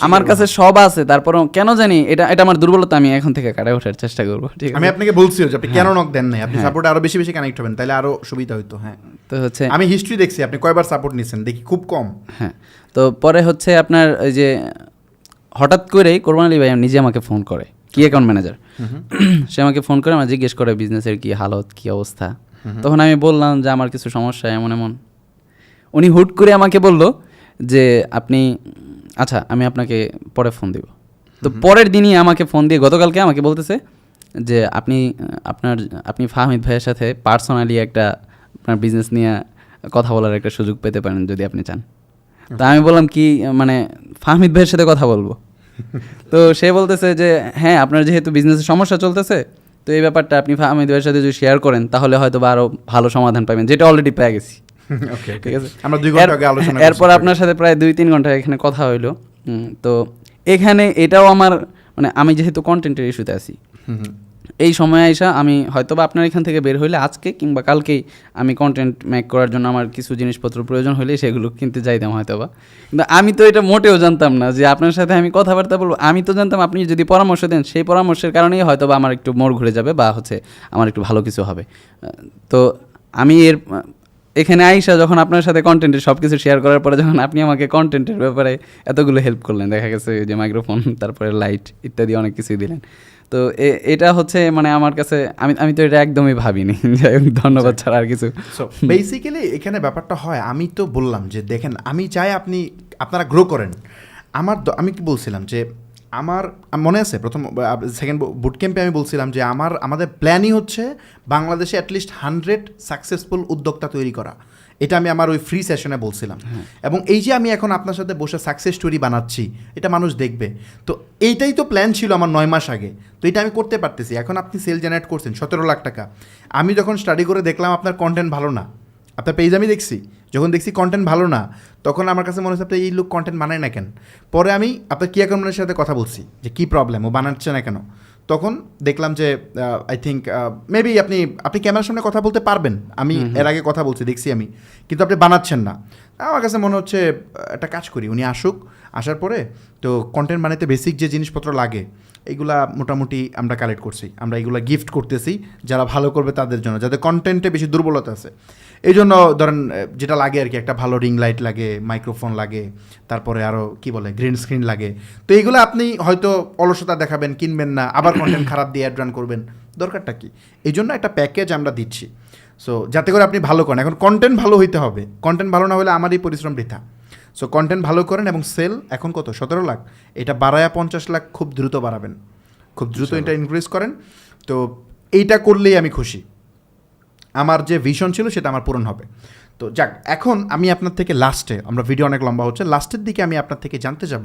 আমার কাছে সব আছে, তারপরও কেন জানি এটা আমার দুর্বলতা, আমি এখন থেকে কাটায় ওঠার চেষ্টা করবো। ঠিক আছে, আমি আপনাকে বলছি যে আপনি কেন নক দেন নাই, আপনি সাপোর্টে আরো বেশি বেশি কানেক্ট হবেন, তাহলে আরো সুবিধা হইতো। হ্যাঁ, তো হচ্ছে আমি হিস্ট্রি দেখছি আপনি কয়বার সাপোর্ট নিছেন, দেখি খুব কম। হ্যাঁ, তো পরে হচ্ছে আপনার ওই যে হঠাৎ করেই কোরবান আলী ভাই নিজে আমাকে ফোন করে, কি অ্যাকাউন্ট ম্যানেজার, সে আমাকে ফোন করে আমার জিজ্ঞেস করে বিজনেসের কি হালত, কি অবস্থা। তখন আমি বললাম যে আমার কিছু সমস্যা এমন। উনি হুট করে আমাকে বলল যে আপনি আচ্ছা আমি আপনাকে পরে ফোন দিব। তো পরের দিনই আমাকে ফোন দিয়ে গতকালকে আমাকে বলতেছে যে আপনি ফাহমিদ ভাইয়ের সাথে পার্সোনালি একটা আপনার বিজনেস নিয়ে কথা বলার একটা সুযোগ পেতে পারেন যদি আপনি চান। তা আমি বললাম কি মানে ফাহমিদ ভাইয়ের সাথে কথা বলবো? তো সে বলতেছে যে হ্যাঁ, আপনার যেহেতু বিজনেসের সমস্যা চলতেছে, তো এই ব্যাপারটা আপনি ফাহমিদ ভাইয়ের সাথে যদি শেয়ার করেন তাহলে হয়তো বা আরও ভালো সমাধান পাবেন, যেটা অলরেডি পেয়ে গেছি। ঠিক আছে, আমরা 2 ঘন্টা আগে আলোচনা করছি, এরপর আপনার সাথে প্রায় 2-3 ঘন্টা এখানে কথা হইলো। তো এখানে এটাও আমার মানে আমি যেহেতু কন্টেন্টের ইস্যুতে আছি, এই সময় আইসা আমি হয়তো বা আপনার এখান থেকে বের হইলে আজকে কিংবা কালকেই আমি কন্টেন্ট মেক করার জন্য আমার কিছু জিনিসপত্র প্রয়োজন হলে সেগুলো কিনতে যাইতাম হয়তো বা। কিন্তু আমি তো এটা মোটেও জানতাম না যে আপনার সাথে আমি কথাবার্তা বলবো। আমি তো জানতাম আপনি যদি পরামর্শ দেন সেই পরামর্শের কারণেই হয়তো বা আমার একটু মোড় ঘুরে যাবে বা হচ্ছে আমার একটু ভালো কিছু হবে। তো আমি এখানে আইসা যখন আপনার সাথে কন্টেন্টের সব কিছু শেয়ার করার পরে যখন আপনি আমাকে কন্টেন্টের ব্যাপারে এতগুলো হেল্প করলেন, দেখা গেছে যে মাইক্রোফোন, তারপরে লাইট ইত্যাদি অনেক কিছুই দিলেন, তো এটা হচ্ছে মানে আমার কাছে আমি তো এটা একদমই ভাবিনি। যাই হোক, ধন্যবাদ ছাড়া আর কিছু। সো বেসিক্যালি এখানে ব্যাপারটা হয়, আমি তো বললাম যে দেখেন আমি চাই আপনারা গ্রো করেন। আমি কি বলছিলাম যে আমার মনে আছে সেকেন্ড বুট ক্যাম্পে আমি বলছিলাম যে আমাদের প্ল্যানই হচ্ছে বাংলাদেশে অ্যাটলিস্ট 100 সাকসেসফুল উদ্যোক্তা তৈরি করা। এটা আমি আমার ওই ফ্রি সেশনে বলছিলাম। এবং এই যে আমি এখন আপনার সাথে বসে সাকসেস স্টোরি বানাচ্ছি, এটা মানুষ দেখবে। তো এইটাই তো প্ল্যান ছিল আমার 9 মাস আগে। তো এটা আমি করতে পারতেছি। এখন আপনি সেল জেনারেট করছেন 17 লাখ টাকা। আমি যখন স্টাডি করে দেখলাম আপনার কন্টেন্ট ভালো না, আপনার পেজ আমি দেখছি, যখন দেখছি কন্টেন্ট ভালো না, তখন আমার কাছে মনে হচ্ছে আপনার এই লোক কন্টেন্ট বানায় না কেন। পরে আমি আপনার কি অ্যাকাউন্টের সাথে কথা বলছি যে কী প্রবলেম, ও বানাচ্ছে না কেন। তখন দেখলাম যে আই থিঙ্ক মেবি আপনি ক্যামেরার সামনে কথা বলতে পারবেন, আমি এর আগে কথা বলছি দেখছি আমি, কিন্তু আপনি বানাচ্ছেন না। আমার কাছে মনে হচ্ছে একটা কাজ করি, উনি আসার পরে তো কন্টেন্ট বানাতে বেসিক যে জিনিসপত্র লাগে এইগুলা মোটামুটি আমরা কালেক্ট করছি, আমরা এইগুলো গিফট করতেছি যারা ভালো করবে তাদের জন্য, যাদের কন্টেন্টে বেশি দুর্বলতা আছে। এই জন্য ধরেন যেটা লাগে আর কি, একটা ভালো রিং লাইট লাগে, মাইক্রোফোন লাগে, তারপরে আরও কি বলে গ্রিন স্ক্রিন লাগে। তো এইগুলো আপনি হয়তো অলসতা দেখাবেন, কিনবেন না, আবার কন্টেন্ট খারাপ দিয়ে অ্যাড রান করবেন, দরকারটা কি? এই জন্য একটা প্যাকেজ আমরা দিচ্ছি, সো যাতে করে আপনি ভালো করেন। এখন কন্টেন্ট ভালো হইতে হবে, কন্টেন্ট ভালো না হলে আমারই পরিশ্রম বৃথা। সো কন্টেন্ট ভালো করেন এবং সেল এখন কত 17 লাখ, এটা বাড়ায়া 50 লাখ খুব দ্রুত বাড়াবেন, খুব দ্রুত এটা ইনক্রিজ করেন। তো এইটা করলেই আমি খুশি, আমার যে ভিশন ছিল সেটা আমার পূরণ হবে। তো যাক, এখন আমি আপনার থেকে লাস্টে, আমরা ভিডিও অনেক লম্বা হচ্ছে, লাস্টের দিকে আমি আপনার থেকে জানতে যাব,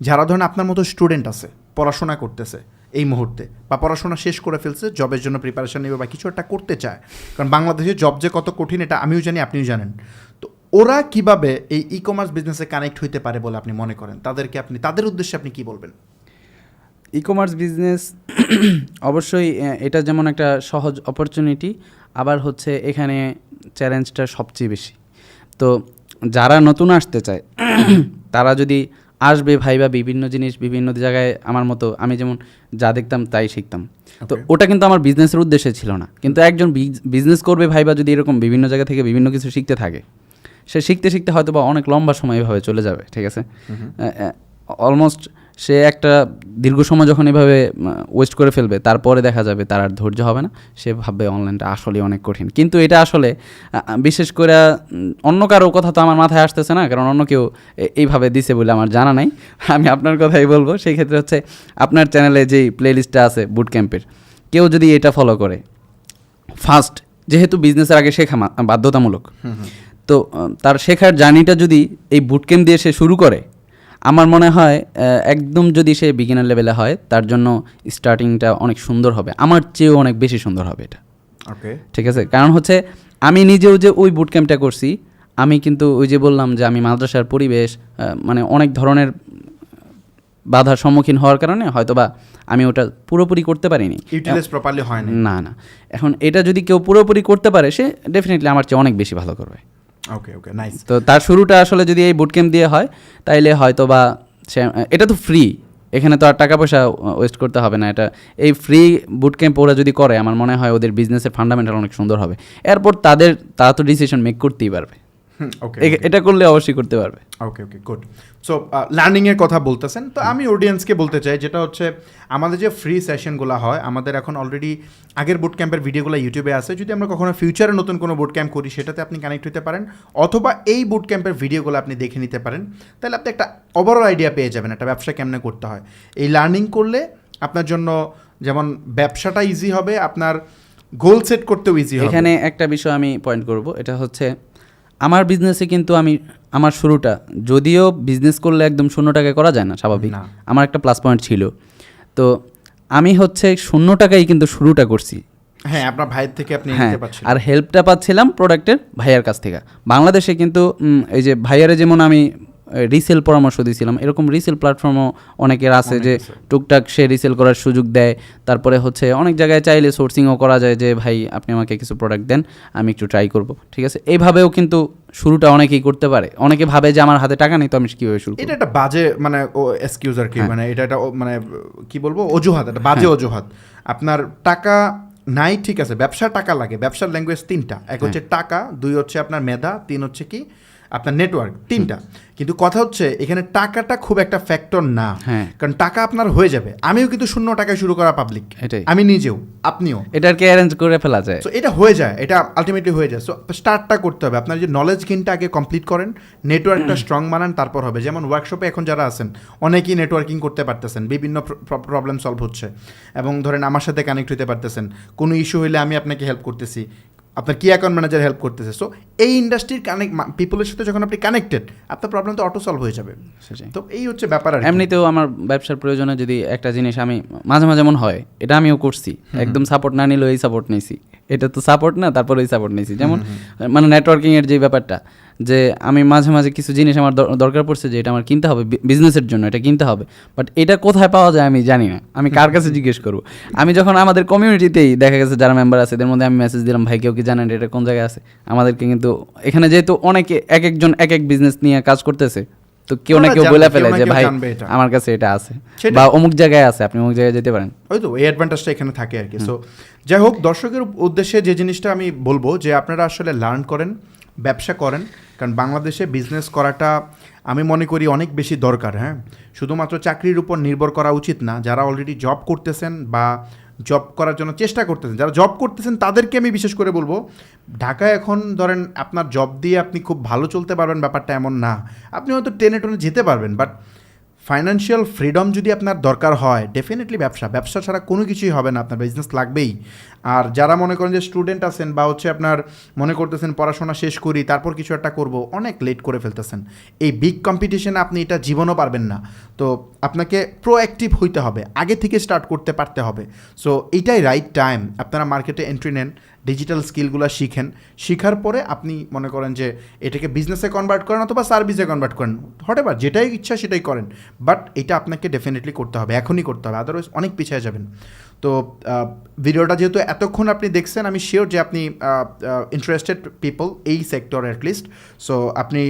যারা ধরেন আপনার মতো স্টুডেন্ট আছে, পড়াশোনা করতেছে এই মুহূর্তে, বা পড়াশোনা শেষ করে ফেলছে, জবের জন্য প্রিপারেশন নেবে বা কিছু একটা করতে চায়, কারণ বাংলাদেশে জব যে কত কঠিন এটা আমিও জানি, আপনিও জানেন। তো ওরা কিভাবে এই ই কমার্স বিজনেসে কানেক্ট হইতে পারে বলে আপনি মনে করেন? তাদের উদ্দেশ্যে আপনি কি বলবেন? ই কমার্স বিজনেস অবশ্যই এটা যেমন একটা সহজ অপরচুনিটি, আবার হচ্ছে এখানে চ্যালেঞ্জটা সবচেয়ে বেশি। তো যারা নতুন আসতে চায় তারা যদি আসবে ভাইবা বিভিন্ন জিনিস বিভিন্ন জায়গায়, আমার মতো আমি যেমন যা দেখতাম তাই শিখতাম, তো ওটা কিন্তু আমার বিজনেসের উদ্দেশ্যে ছিল না। কিন্তু একজন বিজনেস করবে ভাইবা যদি এরকম বিভিন্ন জায়গা থেকে বিভিন্ন কিছু শিখতে থাকে, সে শিখতে শিখতে হয়তো বা অনেক লম্বা সময় এভাবে চলে যাবে, ঠিক আছে? অলমোস্ট সে একটা দীর্ঘ সময় যখন এভাবে ওয়েস্ট করে ফেলবে, তারপরে দেখা যাবে তার আর ধৈর্য হবে না, সে ভাববে অনলাইনটা আসলে অনেক কঠিন। কিন্তু এটা আসলে বিশেষ করে অন্য কারো কথা তো আমার মাথায় আসতেছে না, কারণ অন্য কেউ এইভাবে দিছে বলে আমার জানা নাই। আমি আপনার কথাই বলবো, সেই ক্ষেত্রে হচ্ছে আপনার চ্যানেলে যেই প্লেলিস্টটা আছে বুট ক্যাম্পের, কেউ যদি এটা ফলো করে, ফার্স্ট যেহেতু বিজনেসের আগে শেখা বাধ্যতামূলক, তো তার শেখার জার্নিটা যদি এই বুট ক্যাম্প দিয়ে সে শুরু করে, আমার মনে হয় একদম যদি সে বিগিনার লেভেলে হয়, তার জন্য স্টার্টিংটা অনেক সুন্দর হবে, আমার চেয়েও অনেক বেশি সুন্দর হবে এটা। ওকে, ঠিক আছে? কারণ হচ্ছে আমি নিজেও যে ওই বুট ক্যাম্পটা করছি, আমি কিন্তু ওই যে বললাম যে আমি মাদ্রাসার পরিবেশ মানে অনেক ধরনের বাধার সম্মুখীন হওয়ার কারণে হয়তোবা আমি ওটা পুরোপুরি করতে পারিনি, ইউটিলাইজ প্রপারলি হয় না। এখন এটা যদি কেউ পুরোপুরি করতে পারে, সে ডেফিনেটলি আমার চেয়ে অনেক বেশি ভালো করবে। ওকে, নাইস। তো তার শুরুটা আসলে যদি এই বুট ক্যাম্প দিয়ে হয়, তাইলে হয়তো বা এটা তো ফ্রি, এখানে তো আর টাকা পয়সা ওয়েস্ট করতে হবে না। এটা এই ফ্রি বুট ক্যাম্প ওরা যদি করে, আমার মনে হয় ওদের বিজনেসের ফান্ডামেন্টাল অনেক সুন্দর হবে। এরপর তারা তো ডিসিশন মেক করতেই পারবে। এটা করলে অবশ্যই করতে পারবে। ওকে, গুড। সো লার্নিংয়ের কথা বলতেছেন, তো আমি অডিয়েন্সকে বলতে চাই, যেটা হচ্ছে আমাদের যে ফ্রি সেশনগুলো হয়, আমাদের এখন অলরেডি আগের বুট ক্যাম্পের ভিডিওগুলো ইউটিউবে আছে। যদি আমরা কখনো ফিউচারে নতুন কোনো বুট ক্যাম্প করি, সেটাতে আপনি কানেক্ট হতে পারেন, অথবা এই বুট ক্যাম্পের ভিডিওগুলো আপনি দেখে নিতে পারেন। তাহলে আপনি একটা ওভারঅল আইডিয়া পেয়ে যাবেন একটা ব্যবসা কেমনে করতে হয়। এই লার্নিং করলে আপনার জন্য যেমন ব্যবসাটা ইজি হবে, আপনার গোল সেট করতেও ইজি হবে। এখানে একটা বিষয় আমি পয়েন্ট করব, এটা হচ্ছে আমার বিজনেসে কিন্তু আমার শুরুটা, যদিও বিজনেস করলে একদম 0 টাকায় করা যায় না, স্বাভাবিক, আমার একটা প্লাস পয়েন্ট ছিল। তো আমি হচ্ছে 0 টাকায় কিন্তু শুরুটা করছি। হ্যাঁ, আপনার ভাইয়ের থেকে আপনি নিতে পারছেন, আর হেল্পটা পাচ্ছিলাম প্রোডাক্টের ভাইয়ার কাছ থেকে। বাংলাদেশে কিন্তু এই যে ভাইয়ারে যেমন আমি রিসেল পরামর্শ দিয়েছিলাম। এরকম রিসেল প্ল্যাটফর্মও অনেকের আছে যে টুকটাক সে রিসেল করার সুযোগ দেয়। তারপরে হচ্ছে অনেক জায়গায় চাইলে সোর্সিংও করা যায় যে ভাই আপনি আমাকে কিছু প্রোডাক্ট দেন, আমি একটু ট্রাই করব, ঠিক আছে। এইভাবেও কিন্তু শুরুটা অনেকেই করতে পারে। অনেকে ভাবে যে আমার হাতে টাকা নেই, তো আমি কীভাবে শুরু করব। এটা একটা বাজে মানে এক্সকিউজ আর কি, মানে এটা একটা মানে কি বলবো অজুহাত, একটা বাজে অজুহাত। আপনার টাকা নাই, ঠিক আছে, ব্যবসার টাকা লাগে। ব্যবসার ল্যাঙ্গুয়েজ তিনটা, এক হচ্ছে টাকা, দুই হচ্ছে আপনার মেধা, তিন হচ্ছে কি আপনার নেটওয়ার্ক, তিনটা। কিন্তু কথা হচ্ছে এখানে টাকাটা খুব একটা ফ্যাক্টর না, কারণ টাকা আপনার হয়ে যাবে। আমিও কিন্তু 0 টাকায় শুরু করা পাবলিক, আমি নিজেও, আপনিও, এটা আর কি অ্যারেঞ্জ করে ফেলা যায়। সো এটা হয়ে যায়, এটা আলটিমেটলি হয়ে যায়। সো স্টার্টটা করতে হবে, আপনার যে নলেজ গেইনটা আগে কমপ্লিট করেন, নেটওয়ার্কটা স্ট্রং বানান, তারপর হবে। যেমন ওয়ার্কশপে এখন যারা আছেন অনেকেই নেটওয়ার্কিং করতে পারতেছেন, বিভিন্ন প্রবলেম সলভ হচ্ছে, এবং ধরেন আমার সাথে কানেক্ট হতে পারতেছেন। কোনো ইস্যু হইলে আমি আপনাকে হেল্প করতেছি, আপনার কি অ্যাকাউন্ট ম্যানেজার হেল্প করতেছে। সো এই ইন্ডাস্ট্রির পিপলের সাথে যখন আপনি কানেক্টেড, আপনার প্রবলেম তো অটো সলভ হয়ে যাবে। তো এই হচ্ছে ব্যাপার। এমনিতেও আমার ব্যবসার প্রয়োজনে যদি একটা জিনিস আমি মাঝে মাঝে মনে হয়, এটা আমিও করছি, একদম সাপোর্ট না নিলেও এই সাপোর্ট নিয়েছি, এটা তো সাপোর্ট না, তারপরে এই সাপোর্ট নিয়েছি। যেমন মানে নেটওয়ার্কিংয়ের যে ব্যাপারটা, যে আমি মাঝে মাঝে কিছু জিনিস আমার দরকার পড়ছে যে এটা আমার কিনতে হবে বিজনেসের জন্য, এটা কিনতে হবে, বাট এটা কোথায় পাওয়া যায় আমি জানি না, আমি কার কাছে জিজ্ঞেস করবো। আমি যখন আমাদের কমিউনিটিতেই দেখা গেছে যারা মেম্বার আছে এদের মধ্যে আমি মেসেজ দিলাম, ভাই কেউ কি জানেন এটা কোন জায়গায় আছে আমাদেরকে, কিন্তু এখানে যেহেতু অনেকে এক একজন এক এক বিজনেস নিয়ে কাজ করতেছে, তো কেউ না কেউ বলে ফেলে যে ভাই আমার কাছে এটা আছে বা অমুক জায়গায় আছে, আপনি অমুক জায়গায় যেতে পারেন। ওই তো এই অ্যাডভান্টেজটা এখানে থাকে আর কি। সো যাই হোক, দর্শকের উদ্দেশ্যে যে জিনিসটা আমি বলবো যে আপনারা আসলে লার্ন করেন, ব্যবসা করেন, কারণ বাংলাদেশে বিজনেস করাটা আমি মনে করি অনেক বেশি দরকার। হ্যাঁ, শুধুমাত্র চাকরির উপর নির্ভর করা উচিত না। যারা অলরেডি জব করতেছেন বা জব করার জন্য চেষ্টা করতেছেন, যারা জব করতেছেন তাদেরকে আমি বিশেষ করে বলবো, ঢাকায় এখন ধরেন আপনার জব দিয়ে আপনি খুব ভালো চলতে পারবেন, ব্যাপারটা এমন না। আপনি হয়তো টেনে যেতে পারবেন, বাট ফাইন্যান্সিয়াল ফ্রিডম যদি আপনার দরকার হয়, ডেফিনেটলি ব্যবসা ছাড়া কোনো কিছুই হবে না, আপনার বিজনেস লাগবেই। আর যারা মনে করেন যে স্টুডেন্ট আছেন বা হচ্ছে আপনার মনে করতেছেন পড়াশোনা শেষ করি তারপর কিছু একটা করব, অনেক লেট করে ফেলতেছেন। এই বিগ কম্পিটিশনে আপনি এটা জীবনও পারবেন না। তো আপনাকে প্রোঅ্যাক্টিভ হইতে হবে, আগে থেকে স্টার্ট করতে পারতে হবে। সো এইটাই রাইট টাইম, আপনারা মার্কেটে এন্ট্রি নেন, ডিজিটাল স্কিলগুলো শিখেন, শিখার পরে আপনি মনে করেন যে এটাকে বিজনেসে কনভার্ট করেন অথবা সার্ভিসে কনভার্ট করেন, হটেভার যেটাই ইচ্ছা সেটাই করেন, বাট এটা আপনাকে ডেফিনেটলি করতে হবে, এখনই করতে হবে, আদারওয়াইজ অনেক পিছিয়ে যাবেন। তো ভিডিওটা যেহেতু এতক্ষণ আপনি দেখছেন, আমি শিওর যে আপনি ইন্টারেস্টেড পিপল এই সেক্টর অ্যাটলিস্ট। সো আপনি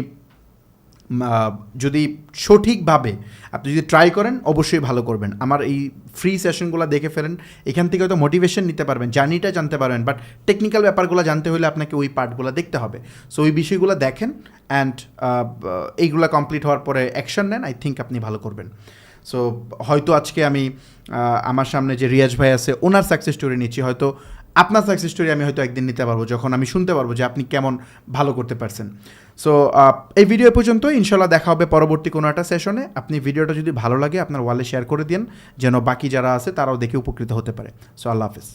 যদি সঠিকভাবে আপনি যদি ট্রাই করেন অবশ্যই ভালো করবেন। আমার এই ফ্রি সেশনগুলো দেখে ফেলেন, এখান থেকে হয়তো মোটিভেশন নিতে পারবেন, জার্নিটা জানতে পারবেন, বাট টেকনিক্যাল ব্যাপারগুলো জানতে হলে আপনাকে ওই পার্টগুলো দেখতে হবে। সো ওই বিষয়গুলো দেখেন অ্যান্ড এইগুলো কমপ্লিট হওয়ার পরে অ্যাকশন নেন, আই থিঙ্ক আপনি ভালো করবেন। সো হয়তো আজকে আমি আমার সামনে যে রিয়াজ ভাই আছে ওনার সাকসেস স্টোরি নিচ্ছি, হয়তো আপনার সাকসেস স্টোরি আমি হয়তো একদিন নিতে পারবো, যখন আমি শুনতে পারবো যে আপনি কেমন ভালো করতে পারছেন। সো এই ভিডিও পর্যন্ত, ইনশাল্লাহ দেখা হবে পরবর্তী কোনো একটা সেশনে। আপনি ভিডিওটা যদি ভালো লাগে আপনার ওয়ালে শেয়ার করে দিন, যেন বাকি যারা আছে তারাও দেখে উপকৃত হতে পারে। সো আল্লাহ হাফেজ।